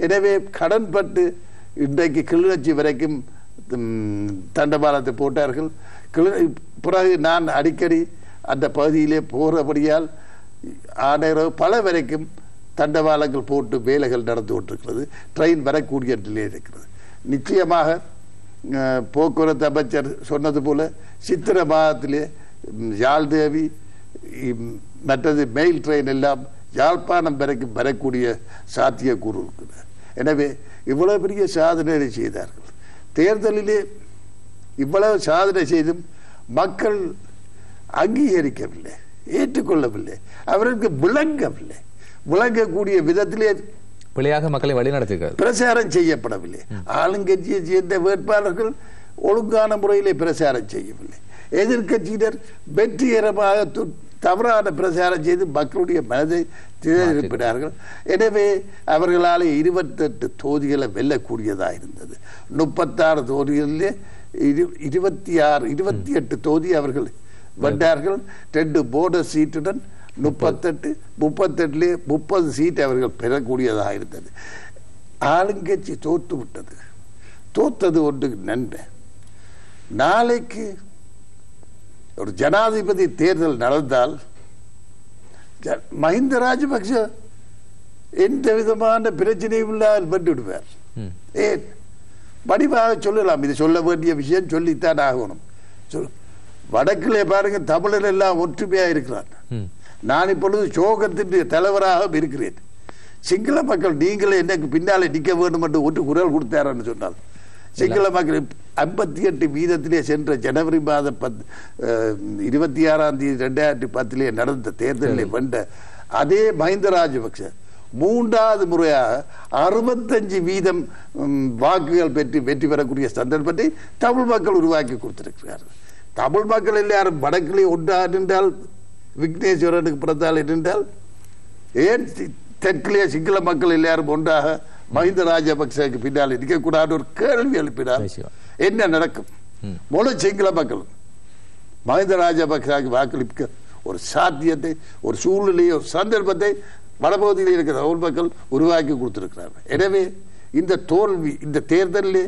எனவே கடன்பட்டு இன்றைக்கு கிளிநொச்சி வரைக்கும் தண்டவாளத்தை போட்டார்கள். பிறகு நான் அடிக்கடி அந்த பகுதியிலே போகிறபடியால் ஆணையரவு பல வரைக்கும் தண்டவாளங்கள் போட்டு வேலைகள் நடந்து கொண்டிருக்கிறது. ட்ரெயின் வரக்கூடிய நிலை இருக்கிறது. நிச்சயமாக போக்குவரத்து அமைச்சர் சொன்னது போல சித்திரை மாதத்திலே யாழ்தேவி மற்றது மெயில் ட்ரெயின் எல்லாம் யாழ்ப்பாணம் வரைக்கும் வரக்கூடிய சாத்தியக்கூறு இருக்கிறது. எனவே இவ்வளவு பெரிய சாதனை செய்தார்கள். தேர்தலிலே இவ்வளவு சாதனை செய்தும் மக்கள் அங்கீகரிக்கவில்லை, ஏற்றுக்கொள்ளவில்லை, அவர்களுக்கு விளங்கவில்லை. விளங்கக்கூடிய விதத்திலே பிழையாக மக்களை வழிநடத்துகிறது. பிரச்சாரம் செய்யப்படவில்லை. ஆளுங்கட்சியை சேர்ந்த வேட்பாளர்கள் ஒழுங்கான முறையிலே பிரச்சாரம் செய்யவில்லை. எதிர்கட்சியினர் வெற்றிகரமாக தவறான பிரச்சாரம் செய்து மக்களுடைய மனதை திறப்பினார்கள். எனவே அவர்களால் 28 தொகுதிகளை வெல்லக்கூடியதாக இருந்தது. 36 தொகுதிகளிலே 28 தொகுதி அவர்கள் வென்றார்கள். 2 போர்டர் சீட்டுடன் 38 30 சீட் அவர்கள் பெறக்கூடியதாக இருந்தது. ஆளுங்கட்சி தோற்று விட்டது. தோத்தது ஒன்று நன்மை. நாளைக்கு ஒரு ஜனாதிபதி தேர்தல் நடந்தால் மஹிந்த ராஜபக்ஷ எந்த விதமான பிரச்சனையும் இல்லாமல் வென்றுவிடுவார். ஏன் வடிவாக சொல்லலாம். இது சொல்ல வேண்டிய விஷயம் சொல்லித்தான் ஆகணும். வடக்கிலே பாருங்க, தமிழர் எல்லாம் ஒற்றுமையாக இருக்கிறார். நான் இப்பொழுது சோகத்தின் தலைவராக இருக்கிறேன். சிங்கள மக்கள் நீங்களே எனக்கு பின்னாலே நிற்க வேண்டும் என்று ஒன்று குரல் கொடுத்தாரன்னு சொன்னால் சிங்கள மக்கள் 58 வீதத்திலே சென்ற ஜனவரி மாதம் 26ஆம் தேதி 2010 நடந்த தேர்தலில் வென்ற அதே மஹிந்த ராஜபக்ஷ 3வது முறையாக 65 வீதம் வாக்குகள் பெற்று வெற்றி பெறக்கூடிய சந்தர்ப்பத்தை தமிழ் மக்கள் உருவாக்கி கொடுத்திருக்கிறார்கள். தமிழ் மக்கள் எல்லாரும் வடக்கிலே ஒன்றாக நின்றால், விக்னேஸ்வரனுக்கு பிறந்தால் நின்றால், ஏன் தெற்கிலே சிங்கள மக்கள் எல்லாரும் ஒன்றாக மஹிந்த ராஜபக்சேக்கு பின்னால் இருக்கக்கூடாது ஒரு கேள்வி எழுப்பினார். என்ன நடக்கும்? முழு சிங்கள மக்கள் மஹிந்த ராஜபக்சேக்கு வாக்களிக்க ஒரு சாத்தியத்தை, ஒரு சூழ்நிலையை, ஒரு சந்தர்ப்பத்தை வடபகுதியில் இருக்கிற தமிழ் மக்கள் உருவாக்கி கொடுத்திருக்கிறார்கள். எனவே இந்த தோல்வி, இந்த தேர்தலிலே,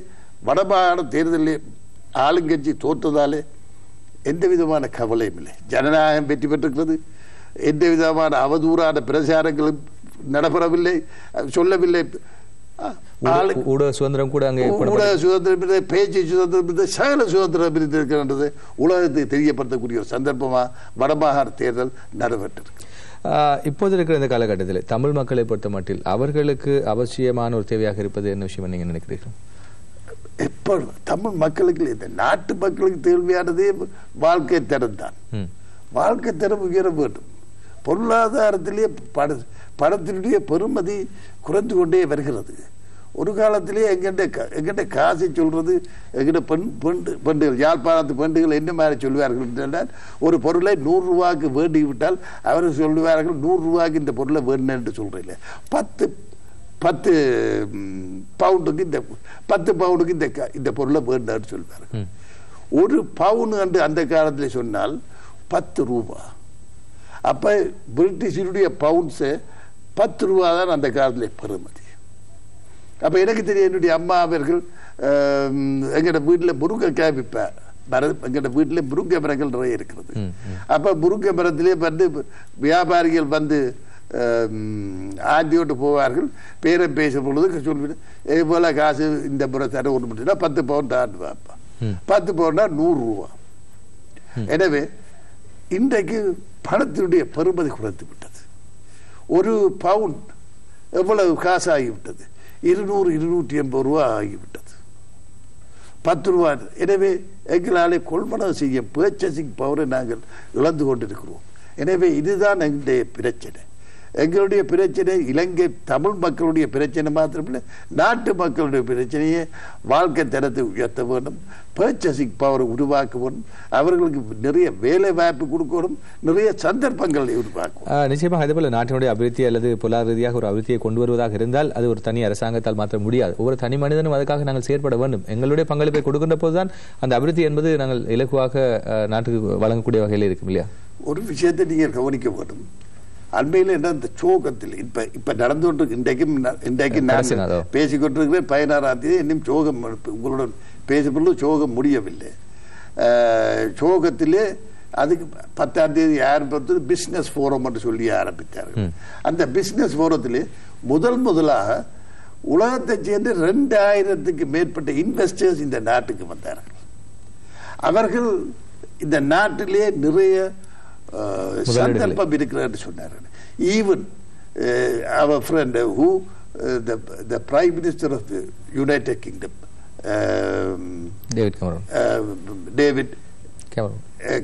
வடமாகாண தேர்தலிலே ஆளுங்கட்சி தோற்றதாலே எந்த விதமான கவலையும் இல்லை. ஜனநாயகம் வெற்றி பெற்றிருக்கிறது. எந்த விதமான அவதூறான பிரச்சாரங்களும் நடைபெறவில்லை, சொல்லவில்லை. ஊடக சுதந்திரம் கூட அங்கே, ஊடக சுதந்திரம், பேச்சு சுதந்திரம், சகல சுதந்திரம் இருக்கின்றது. உலகத்தை தெரியப்படுத்தக்கூடிய ஒரு சந்தர்ப்பமாக வடமாகாண தேர்தல் நடைபெற்றிருக்கு. இப்போது இருக்கிற இந்த காலகட்டத்தில் தமிழ் மக்களை பொறுத்த மட்டில் அவர்களுக்கு அவசியமான ஒரு தேவையாக இருப்பது என்ன விஷயம் நீங்க நினைக்கிறீர்கள்? எப்போ தமிழ் மக்களுக்கு, இந்த நாட்டு மக்களுக்கு தேவையானதே வாழ்க்கை தரம் தான். வாழ்க்கை தரம் உயர வேண்டும். பொருளாதாரத்திலே பணத்தினுடைய பெறுமதி குறைந்து கொண்டே வருகிறது. ஒரு காலத்திலே எங்கிட்ட காசை சொல்றது, எங்கிட்ட பெண்டுகள், யாழ்ப்பாணத்து பெண்டுகள் என்ன மாதிரி சொல்லுவார்கள் என்றால், ஒரு பொருளை 100 ரூபாய்க்கு வேண்டி விட்டால் அவர்கள் சொல்லுவார்கள் 100 ரூபாய்க்கு இந்த பொருளை வேணும் என்று சொல்றீங்க. 10 பவுண்டுக்கு இந்த 10 பவுண்டுக்கு இந்த பொருளை வேண்டான்னு சொல்வார்கள். ஒரு பவுன் என்று அந்த காலத்தில் சொன்னால் 10 ரூபா. அப்ப பிரிட்டிஷனுடைய பவுண்ட்ஸு 10 ரூபா தான் அந்த காலத்தில் பெறுமதி. அப்ப எனக்கு தெரியும், என்னுடைய அம்மா அவர்கள் எங்கட வீட்டில் முருங்கைக்காய் விற்பார். எங்கட வீட்டில் முருங்கை மரங்கள் நிறைய இருக்கிறது. அப்ப முருங்கை மரத்திலே வந்து வியாபாரிகள் வந்து ஆண்டியோட்டு போவார்கள். பேரம் பேசும் பொழுது சொல்லிவிட்டு, இது போல காசு இந்த முறை தர ஒன்று முடிச்சுன்னா 10 பவுண்ட் ஆண்டு வாப்பா. 10 பவுண்டா 100 ரூபா. எனவே இன்றைக்கு பணத்தினுடைய பெறுமதி குறைந்து விட்டது. ஒரு பவுண்ட் எவ்வளவு காசு ஆகிவிட்டது? 200-280 ரூபா ஆகிவிட்டது. 10 ரூபா. எனவே எங்களாலே கொள்வனவு செய்ய பர்ச்சேசிங் பவரை நாங்கள் இழந்து கொண்டிருக்கிறோம். எனவே இதுதான் எங்களுடைய பிரச்சனை. எங்களுடைய பிரச்சனை இலங்கை தமிழ் மக்களுடைய பிரச்சனை மாத்திரமில்லை, நாட்டு மக்களுடைய பிரச்சனையை வாழ்க்கை தரத்தை உயர்த்த வேண்டும், பர்ச்சேசிங் பவரை உருவாக்க வேண்டும், அவர்களுக்கு நிறைய வேலை வாய்ப்பு கொடுக்கணும், நிறைய சந்தர்ப்பங்களை உருவாக்கும். நிச்சயமாக அதேபோல நாட்டினுடைய அபிவிருத்தி அல்லது பொருளாதார ரீதியாக ஒரு அபிவிருத்தியை கொண்டு வருவதாக இருந்தால் அது ஒரு தனி அரசாங்கத்தால் மாற்ற முடியாது. ஒவ்வொரு தனி மனிதனும் அதுக்காக நாங்கள் செயற்பட வேண்டும். எங்களுடைய பங்களிப்பை கொடுக்கின்ற போதுதான் அந்த அபிவிருத்தி என்பது நாங்கள் இலகுவாக நாட்டுக்கு வழங்கக்கூடிய வகையில் இருக்கும் இல்லையா? ஒரு விஷயத்தை நீங்கள் கவனிக்க வேண்டும். அண்மையில் என்ன இந்த சோகத்தில் இப்ப நடந்து கொண்டு இன்றைக்கு நான் பேசிக்கொண்டிருக்கிறேன். 16ஆம் தேதி இன்னும் சோகம் உங்களுடன் பேசப்பொழுது சோகம் முடியவில்லை. சோகத்திலே அதுக்கு 10ஆம் தேதி ஆரம்பித்தது பிசினஸ் ஃபோரம் என்று சொல்லி ஆரம்பித்தார்கள். அந்த பிசினஸ் ஃபோரத்திலே முதலாக உலகத்தை சேர்ந்து 2000க்கு மேற்பட்ட இன்வெஸ்டர்ஸ் இந்த நாட்டுக்கு வந்தார்கள். அவர்கள் இந்த நாட்டிலே நிறைய சந்தர்ப்பம் இருக்கிறார் சொன்னார்கள். ஈவன் அவர் friend who the prime minister of the United Kingdom David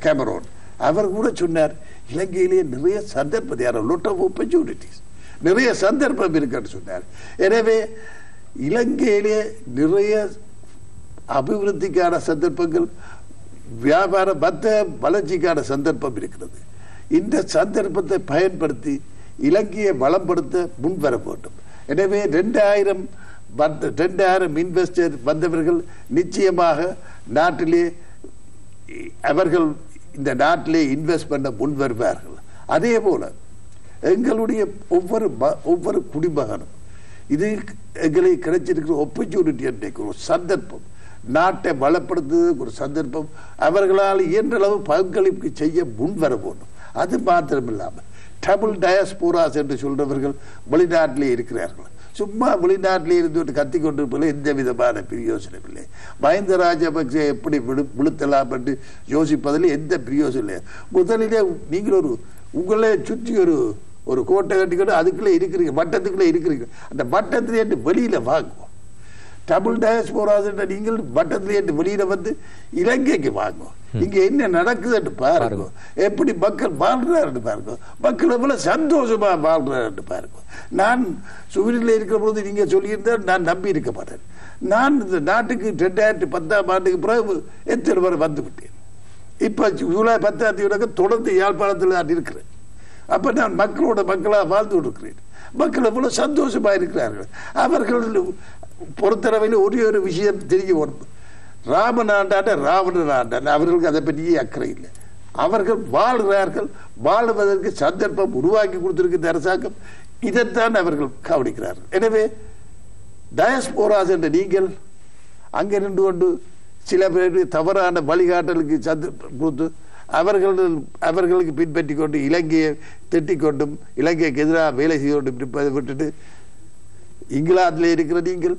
Cameron அவர் கூட சொன்னார், இலங்கையிலே நிறைய சந்தர்ப்பம் லாட் ஆஃப் ஆப்பர்ச்சுனிட்டிஸ், நிறைய சந்தர்ப்பம் இருக்குன்னு சொன்னார். எனவே இலங்கையிலே நிறைய அபிவிருத்திக்கான சந்தர்ப்பங்கள், வியாபார வளர்ச்சிக்கான சந்தர்ப்பம் இருக்கிறது. இந்த சந்தர்ப்பத்தை பயன்படுத்தி இலங்கையை வளப்படுத்த முன்வர வேண்டும். எனவே 2000 இன்வெஸ்டர் வந்தவர்கள் நிச்சயமாக நாட்டிலே அவர்கள் இந்த நாட்டிலே இன்வெஸ்ட் பண்ண முன் வருவார்கள். அதே போல எங்களுடைய ஒவ்வொரு குடிமகனும் இது எங்களுக்கு கிடைச்சிருக்கிற ஆப்பர்ச்சுனிட்டி என்ற ஒரு சந்தர்ப்பம், நாட்டை வளப்படுத்துவதற்கு ஒரு சந்தர்ப்பம், அவர்களால் இயன்றளவு பங்களிப்பு செய்ய முன் வர வேண்டும். அது மாத்திரமில்லாமல் டபுள் டயஸ்போராஸ் என்று சொல்றவர்கள் வெளிநாட்டிலே இருக்கிறார்கள். சும்மா வெளிநாட்டிலே இருந்து கத்தி கொண்டிருப்பதில் எந்த விதமான பிரயோசனம் இல்லை. மஹிந்த ராஜபக்சே எப்படி விழுத்தலாம் என்று யோசிப்பதில் எந்த பிரயோசனம் இல்லை. முதலிலே நீங்கள் உங்களே சுற்றி ஒரு கோட்டை கட்டிக்கிட்டு அதுக்குள்ளே இருக்கிறீங்க, வட்டத்துக்குள்ளே இருக்கிறீங்க. அந்த வட்டத்திலே வெளியில வாங்குவோம். டபுள் டயஸ்போராஸ் என்ற நீங்கள் வட்டத்திலே வெளியில வந்து இலங்கைக்கு வாங்குவோம். இங்க என்ன நடக்குதுன்னு பாருங்க, எப்படி மக்கள் வாழ்றாரு பாருங்க, மக்கள் எவ்வளவு சந்தோஷமா வாழ்றாரு பாருங்க. நான் சுவரில் இருக்கிற போது நீங்க சொல்லியிருந்தா நான் நம்பி இருக்க மாட்டேன். நான் இந்த நாட்டுக்கு 2010ஆம் ஆண்டுக்கு பிறகு எத்தனை பேர் வந்து விட்டேன். இப்ப ஜூலை 10ஆம் தேதி தொடர்ந்து யாழ்ப்பாணத்தில் நான் இருக்கிறேன். அப்ப நான் மக்களாக வாழ்ந்து இருக்கிறேன். மக்கள் எவ்வளவு சந்தோஷமா இருக்கிறார்கள். அவர்கள் பொறுத்தளவில் ஒரு விஷயம் தெரிய வரும், ராமன் ஆண்டாண்ட ராவணன் ஆண்டான், அவர்களுக்கு அதை பற்றியே அக்கறை இல்லை. அவர்கள் வாழ்கிறார்கள், வாழ்வதற்கு சந்தர்ப்பம் உருவாக்கி கொடுத்திருக்கிற அரசாங்கம், இதைத்தான் அவர்கள் கவனிக்கிறார்கள். எனவே டயஸ்போராஸ் என்ற நீங்கள் அங்கே நின்று கொண்டு சில பேருக்கு தவறான வழிகாட்டலுக்கு சந்தர்ப்பம் கொடுத்து அவர்களுக்கு பின்பற்றி கொண்டு இலங்கையை திட்டிக் கொண்டும் இலங்கைக்கு எதிராக வேலை செய்து கொண்டும் இருப்பதை விட்டுட்டு இங்கிலாந்தில் இருக்கிற நீங்கள்,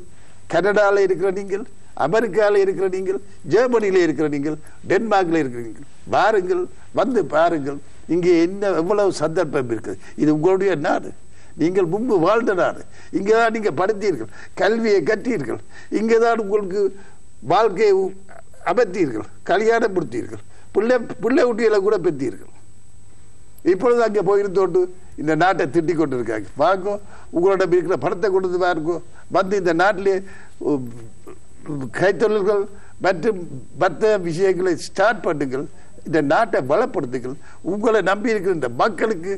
கனடாவில் இருக்கிற நீங்கள், அமெரிக்காவில் இருக்கிற நீங்கள், ஜெர்மனியில இருக்கிற நீங்கள், டென்மார்க்ல இருக்கிற நீங்கள், வாருங்கள், வந்து பாருங்கள், இங்கே என்ன எவ்வளவு சந்தர்ப்பம் இருக்குது. இது உங்களுடைய நாடு, நீங்கள் முன்பு வாழ்ந்த நாடு. இங்கேதான் நீங்க படித்தீர்கள், கல்வியை கற்றீர்கள், இங்கேதான் உங்களுக்கு வாழ்க்கையை அமர்த்தீர்கள், கல்யாணம் முடித்தீர்கள், பிள்ளை குட்டிகளை கூட பெற்றீர்கள். இப்பொழுது அங்கே போயிருந்தோண்டு இந்த நாட்டை திட்டிக் கொண்டு இருக்காங்க. வாங்கோ, உங்களோட இருக்கிற பணத்தை கொண்டு வாருங்கோ, வந்து இந்த நாட்டிலே கைத்தொழில்கள் மற்றும் மற்ற விஷயங்களை ஸ்டார்ட் பண்ணுங்கள், இந்த நாட்டை வளப்படுத்துங்கள், உங்களை நம்பி இருக்கிற இந்த மக்களுக்கு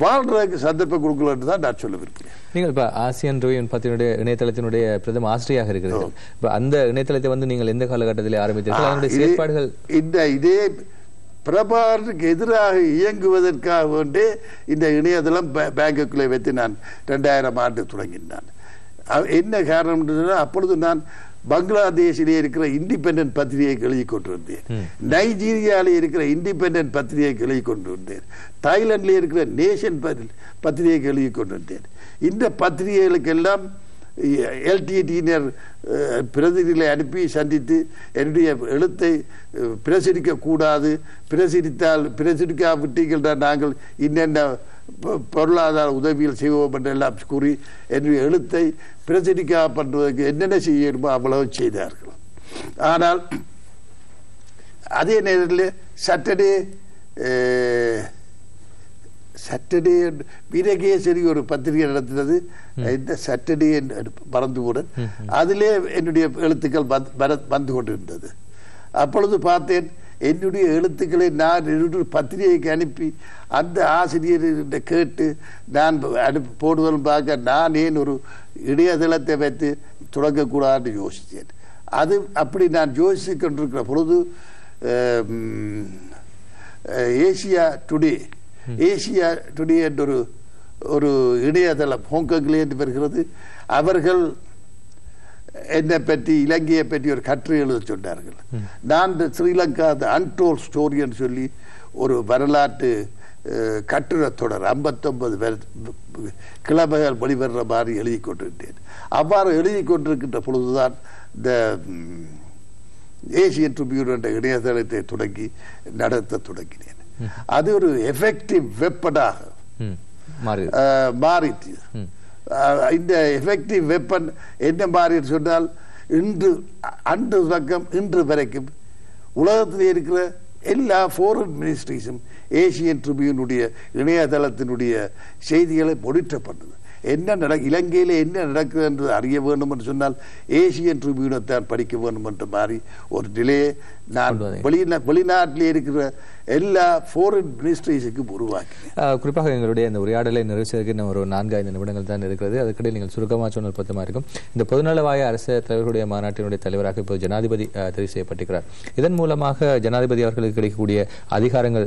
வாழ்றதுக்கு சந்தர்ப்பம் கொடுக்கலன்னு தான் நான் சொல்ல விரும்புகிறேன். நீங்கள் இப்ப ஆசியன் ரோயின் பத்தினுடைய இணையதளத்தினுடைய பிரதம ஆசிரியராக இருக்கிறீர்கள். இப்ப அந்த இணையதளத்தை வந்து நீங்கள் எந்த காலகட்டத்தில் ஆரம்பித்தீர்கள்? அதனுடைய செயற்பாடுகள் இதே பிரபாகருக்கு எதிராக இயங்குவதற்காக வேண்டி இந்த இணையதளம் பேங்குக்குள்ளே வைத்து நான் 2000ஆம் ஆண்டு தொடங்கினான். என்ன காரணம்? அப்பொழுது நான் பங்களாதேஷிலே இருக்கிற இண்டிபெண்டன்ட் பத்திரிகை எழுதி கொண்டு வந்தேன், நைஜீரியாவிலே இருக்கிற இண்டிபெண்டன்ட் பத்திரிகை எழுதி கொண்டு வந்தேன், தாய்லாந்திலே இருக்கிற நேஷன் பத்திரிகை எழுதி கொண்டு வந்தேன். இந்த பத்திரிகைகளுக்கெல்லாம் எல்டிடியினர் பிரதிநிதிகளை அனுப்பி சந்தித்து என்னுடைய எழுத்தை பிரசுரிக்க கூடாது, பிரசுரிக்காவிட்டீர்கள் நாங்கள் இன்னென்ன பொருளாதார உதவிகள் செய்வோம் என்றெல்லாம் கூறி என்னுடைய எழுத்தை பிரசுரிக்கா பண்ணுவதற்கு என்னென்ன செய்யணுமோ அவ்வளவு செய்தார்கள். ஆனால் அதே நேரத்தில் சாட்டர்டே வீரகேசரி ஒரு பத்திரிகை நடத்தினது, இந்த சாட்டர்டே மறந்து கூட அதிலே என்னுடைய எழுத்துக்கள் வந்து கொண்டிருந்தது. அப்பொழுது பார்த்தேன், என்னுடைய எழுத்துக்களை நான் பத்திரிகைக்கு அனுப்பி அந்த ஆசிரியர்கிட்ட கேட்டு நான் போடுவதும் பார்க்க நான் ஏன் ஒரு இணையதளத்தை வைத்து தொடங்கக்கூடாதுன்னு யோசித்தேன். அது அப்படி நான் யோசித்து கொண்டிருக்கிற பொழுது ஏசியா டுடே என்ற ஒரு இணையதளம் ஹாங்காங்கிலே வருகிறது. அவர்கள் என்னை பற்றி, இலங்கையை பற்றி ஒரு கட்டுரை எழுத சொன்னார்கள். நான் ஸ்ரீலங்கா அன்டோல் ஸ்டோரின்னு சொல்லி ஒரு வரலாற்று கட்டுரை தொடர் 59 கிழமைகள் வெளிவர்ற மாதிரி எழுதி கொண்டிருந்தேன். அவ்வாறு எழுதி கொண்டிருக்கின்ற பொழுதுதான் இந்த ஏசியன் ட்ரிபியூன் என்ற இணையதளத்தை நடத்த தொடங்கினேன். அது ஒரு எஃபெக்டிவ் வெப்பனாக மாறிட்டு, இந்த எஃபெக்டிவ் வெப்பன் என்ன மாதிரி சொன்னால், அன்று பக்கம் இன்று வரைக்கும் உலகத்தில் இருக்கிற எல்லா ஃபாரின் மினிஸ்ட்ரிஸும் ஏசியன் ட்ரிபியூனுடைய இணையதளத்தினுடைய செய்திகளை மொனிட்டர் பண்ணுது. இலங்கையில் என்ன நடக்குது என்று அறிய வேண்டும் என்று சொன்னால் ஏசியன் ட்ரிபியூனை தான் படிக்க வேண்டும் என்ற மாதிரி ஒரு நிலையை நான் வெளிநாட்டிலே இருக்கிற எல்லா ஃபாரின் மினிஸ்ட்ரிஸுக்கும் உருவாக்கினேன். குறிப்பாக எங்களுடைய இந்த உரையாடலை நிறைவேற்றதற்கு இன்னும் ஒரு 4-5 நிமிடங்கள் தான் இருக்கிறது. அதுக்கிடையில் நீங்கள் சுருக்கமாக சொன்னால் பொருத்தமாக இருக்கும். இந்த பொதுநலவாய அரசு தலைவர்களுடைய மாநாட்டினுடைய தலைவராக இப்போது ஜனாதிபதி தெரிவு செய்யப்பட்டிருக்கிறார். இதன் மூலமாக ஜனாதிபதி அவர்களுக்கு கிடைக்கக்கூடிய அதிகாரங்கள்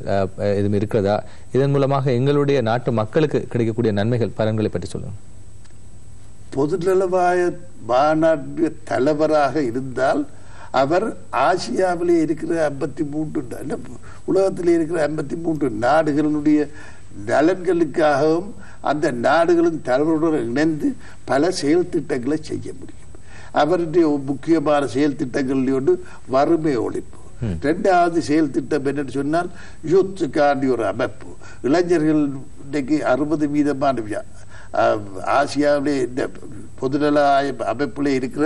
எதுவும் இருக்கிறதா? இதன் மூலமாக எங்களுடைய நாட்டு மக்களுக்கு கிடைக்கக்கூடிய நன்மைகள், பலன்களை பற்றி சொல்லுங்கள். பொதுநலவாய மாநாட்டு தலைவராக இருந்தால் அவர் ஆசியாவிலே இருக்கிற 53 உலகத்தில் இருக்கிற 53 நாடுகளுடைய நலன்களுக்காகவும் அந்த நாடுகளின் தலைவருடன் இணைந்து பல செயல் திட்டங்களை செய்ய முடியும். அவருடைய முக்கியமான செயல் திட்டங்களில் ஒன்று வறுமை ஒழிப்பு. 2வது செயல் திட்டம் என்னன்னு சொன்னால் யூத்துக்காண்டி ஒரு அமைப்பு. இளைஞர்கள் இன்றைக்கு 60% ஆசியாவிலே இந்த பொதுநல அமைப்பிலே இருக்கிற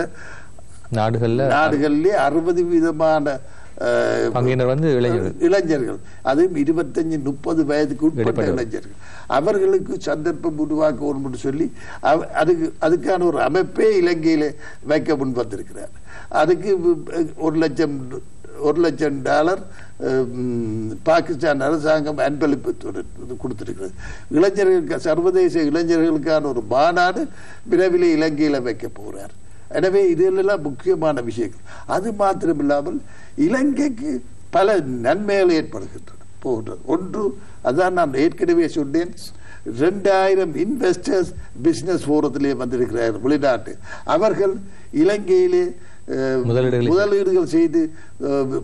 நாடுகளிலே 60% இளைஞர்கள், அதுவும் 25-30 வயதுக்கு உட்பட்ட இளைஞர்கள். அவர்களுக்கு சந்தர்ப்பம் உருவாக்க வேண்டும் சொல்லி அதுக்கான ஒரு அமைப்பே இலங்கையில வைக்க முன் வந்திருக்கிறார். அதுக்கு $1 லட்சம் பாகிஸ்தான் அரசாங்கம் அன்பளிப்பு கொடுத்திருக்கிறது. இளைஞர்களுக்கு, சர்வதேச இளைஞர்களுக்கான ஒரு மாநாடு விரைவில் இலங்கையில வைக்க போகிறார். எனவே இதெல்லாம் முக்கியமான விஷயங்கள். அது மாத்திரமில்லாமல் இலங்கைக்கு பல நன்மைகள் ஏற்படுகின்றன. ஒன்று, அதான் நான் ஏற்கனவே சொன்னேன், 2000 இன்வெஸ்டர்ஸ் பிசினஸ் ஃபோரத்திலே வந்திருக்கிறார் வெளிநாட்டு. அவர்கள் இலங்கையிலே முதலீடுகள் செய்து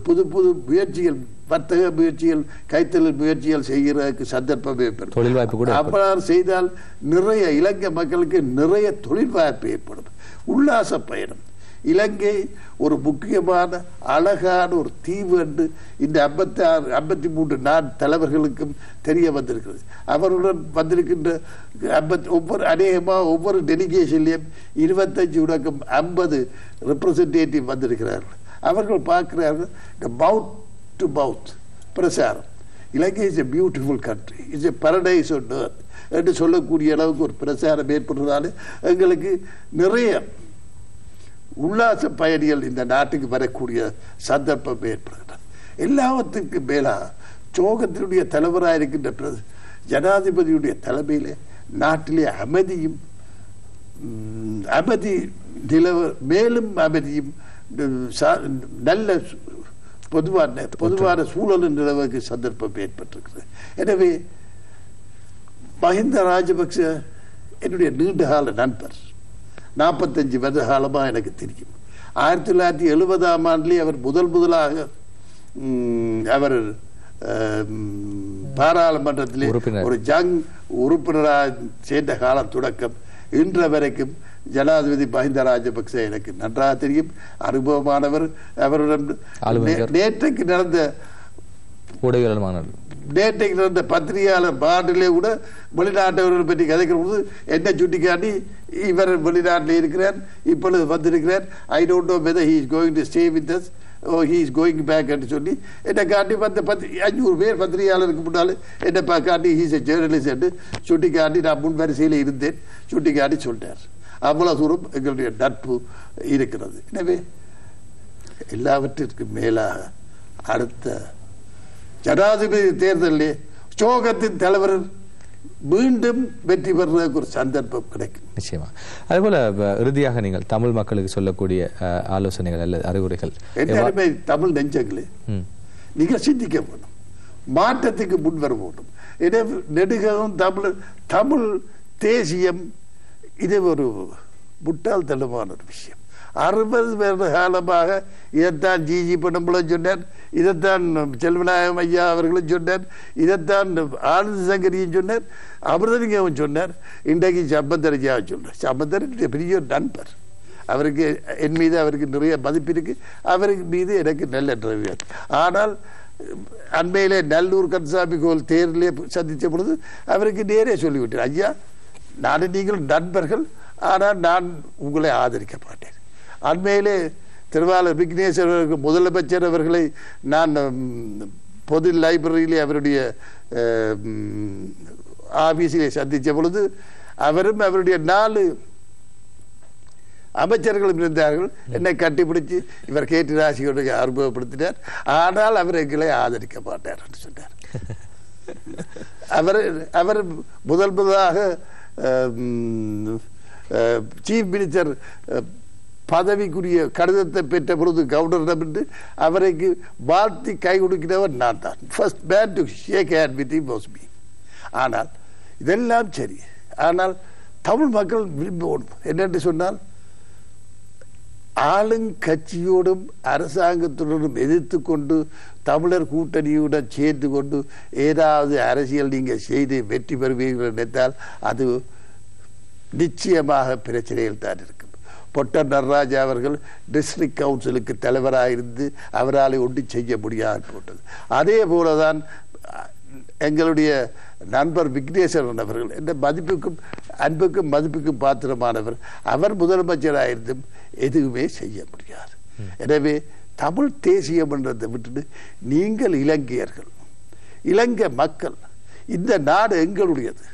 புது புது முயற்சிகள், வர்த்தக முயற்சிகள், கைத்தொழில் முயற்சிகள் செய்கிறதுக்கு சந்தர்ப்பம் ஏற்படும். அவ்வாறு செய்தால் நிறைய இலங்கை மக்களுக்கு நிறைய தொழில் வாய்ப்பு ஏற்படும். உல்லாச பயணம். இலங்கை ஒரு முக்கியமான அழகான ஒரு தீவு என்று இந்த 53 நாடு தலைவர்களுக்கும் தெரிய வந்திருக்கிறது. அவருடன் வந்திருக்கின்ற ஒவ்வொரு டெலிகேஷன்லையும் 25-50 ரெப்ரசன்டேட்டிவ் வந்திருக்கிறார்கள். அவர்கள் பார்க்கிறார்கள் இந்த மவுத் டு மவுத் பிரசாரம். Ilankai is a beautiful country, it's a paradise on earth என்று சொல்லக்கூடிய அளவுக்கு ஒரு பிரசாரம் ஏற்படுறதால எங்களுக்கு நிறைய உல்லாச பயணிகள் இந்த நாட்டுக்கு வரக்கூடிய சந்தர்ப்பம் ஏற்படுகிறது. எல்லாவற்றுக்கும் மேலாக சோகத்தினுடைய தலைவராக இருக்கின்ற ஜனாதிபதியுடைய தலைமையிலே நாட்டிலே அமைதி மேலும் அமைதியும் நல்ல பொதுவான சூழல் நிலவுக்கு சந்தர்ப்பம் ஏற்பட்டிருக்கிறது. எனவே மஹிந்த ராஜபக்ச என்னுடைய நீண்டகால நண்பர், 45 வருட காலமாக எனக்கு தெரியும். 1970ஆம் ஆண்டிலே அவர் முதலாக அவர் பாராளுமன்றத்திலே ஒரு ஜங் உறுப்பினராக சேர்ந்த காலம் தொடக்கம் இன்று வரைக்கும் ஜனாதிபதி மஹிந்த ராஜபக்ச எனக்கு நன்றாக தெரியும், அனுபவமானவர். அவருடன் நேற்றைக்கு நடந்த பத்திரிகையாளர் மாநாட்டிலே கூட வெளிநாட்டவர்கள் பற்றி கதைக்கிற போது என்ன சுட்டிக்காட்டி இவர் வெளிநாட்டில் இருக்கிறார், இப்பொழுது வந்திருக்கிறார், I don't know whether he is going to stay with us, he is going back என்று சொல்லி என்னை காட்டி 500 பேர் பத்திரிகையாளருக்கு முன்னால் என்னை காட்டி ஹீஸ் எ ஜேர்னலிஸ்ட் என்று சுட்டி காட்டி நான் முன் வரிசையில் இருந்தேன் சுட்டி காட்டி சொல்லிட்டார். அவ்வளவு தூரம் எங்களுடைய நட்பு இருக்கிறது. எனவே எல்லாவற்றிற்கும் மேலாக அடுத்த ஜனாதிபதி தேர்தலிலே சோகத்தின் தலைவர் மீண்டும் வெற்றி பெறுவதற்கு ஒரு சந்தர்ப்பம் கிடைக்கும். நிச்சயமா. அதுபோல இறுதியாக நீங்கள் தமிழ் மக்களுக்கு சொல்லக்கூடிய ஆலோசனைகள் அல்லது அறிவுரைகள். எல்லாருமே தமிழ் நெஞ்சங்களே, நீங்கள் சிந்திக்க வேண்டும், மாற்றத்துக்கு முன்வர வேண்டும். எனவே நெடுகவும் தமிழ் தேசியம் இது ஒரு முட்டாள்தனமான ஒரு விஷயம். 60 வருட காலமாக இதைத்தான் ஜிஜி பொன்னம்பலம் சொன்னார், இதைத்தான் செல்வநாயகம் ஐயா அவர்களும் சொன்னார், இதைத்தான் ஆனந்த சங்கரியும் சொன்னார், அமிர்தலிங்கம் சொன்னார், இன்றைக்கு சம்பந்தரையா சொல்றார். சம்பந்தர் பெரிய ஒரு நண்பர், அவருக்கு என் மீது அவருக்கு நிறைய மதிப்பு இருக்கு, அவருக்கு மீது எனக்கு நல்ல நிறைய. ஆனால் அண்மையிலே நல்லூர் கந்தசாமி கோவில் தேர்தலே சந்தித்த பொழுது அவருக்கு நேரே சொல்லிவிட்டார், ஐயா நானும் நீங்கள் நண்பர்கள், ஆனால் நான் உங்களை ஆதரிக்க மாட்டேன். அண்மையிலே திருவாளர் விக்னேஸ்வரருக்கு முதலமைச்சர் அவர்களை நான் பொது லைப்ரரியிலே அவருடைய ஆபீஸிலே சந்தித்த பொழுது அவரும் அவருடைய 4 அமைச்சர்களும் இருந்தார்கள். என்னை கட்டிப்பிடிச்சு இவர் கேட்டு ராசியோட அறிமுகப்படுத்தினார், ஆனால் அவர் எங்களை ஆதரிக்க மாட்டார் என்று சொன்னார். அவர் முதலாக சீஃப் மினிஸ்டர் பதவிக்குரிய கடிதத்தை பெற்ற பொழுது கவர்னரிடம் என்று அவருக்கு வாழ்த்தி கை கொடுக்கிறவர் நான் தான். First man to shake hand with him was me. ஆனால் இதெல்லாம் சரி, ஆனால் தமிழ் மக்கள் விரும்பணும் என்னென்று சொன்னால், ஆளுங்கட்சியோடும் அரசாங்கத்துடனும் எதிர்த்து கொண்டு தமிழர் கூட்டணியுடன் சேர்ந்து கொண்டு ஏதாவது அரசியல் நீங்கள் செய்து வெற்றி பெறுவீர்கள் நினைத்தால் அது நிச்சயமாக பிரச்சனையில் தான் இருக்கும். பொட்ட நடராஜா அவர்கள் டிஸ்ட்ரிக்ட் கவுன்சிலுக்கு தலைவராக இருந்து அவரால் ஒன்று செய்ய முடியாது போட்டது. அதே போலதான் எங்களுடைய நண்பர் விக்னேஸ்வரன் அவர்கள் என்ற மதிப்புக்கும் அன்புக்கும் மதிப்புக்கும் பாத்திரமானவர், அவர் முதலமைச்சராக இருந்தும் எதுவுமே செய்ய முடியாது. எனவே தமிழ் தேசியம் என்றதை விட்டுட்டு நீங்கள் இலங்கையர்கள், இலங்கை மக்கள், இந்த நாடு எங்களுடையது,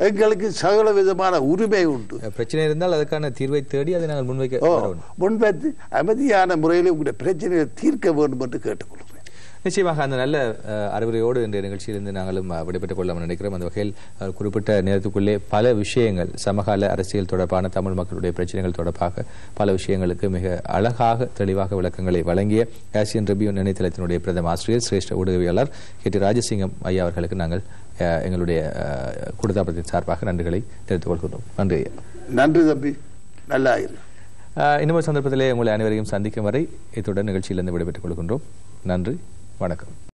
எங்களுக்கு சகல விதமான உரிமை உண்டு. பிரச்சனை இருந்தால் அதற்கான தீர்வை தேடி அதை நாங்கள் முன்வைத்து அமைதியான முறையில் உங்களுடைய பிரச்சனையை தீர்க்க வேண்டும் என்று கேட்டுக்கொள்கிறேன். நிச்சயமாக அந்த நல்ல அறிவுரையோடு இந்த நிகழ்ச்சியிலிருந்து நாங்களும் விடைபெற்றுக் கொள்ளாமல் நினைக்கிறோம். அந்த வகையில் குறிப்பிட்ட நேரத்துக்குள்ளே பல விஷயங்கள், சமகால அரசியல் தொடர்பான தமிழ் மக்களுடைய பிரச்சனைகள் தொடர்பாக பல விஷயங்களுக்கு மிக அழகாக தெளிவாக விளக்கங்களை வழங்கிய ஆசியன் ரிவ்யூ இணையதளத்தினுடைய பிரதம ஆசிரியர் சிரேஷ்ட ஊடகவியலாளர் கே.டி. ராஜசிங்கம் ஐயா அவர்களுக்கு நாங்கள் எங்களுடைய கூடுதாபத்தின் சார்பாக நன்றிகளை தெரிவித்துக் கொள்கிறோம். நன்றி ஐயா. நன்றி தம்பி, நல்லா இரு. இன்னொரு சந்தர்ப்பத்திலே உங்களை அனைவரையும் சந்திக்கும் வரை இத்துடன் நிகழ்ச்சியிலிருந்து விடைபெற்றுக் கொள்கின்றோம். நன்றி, வணக்கம்.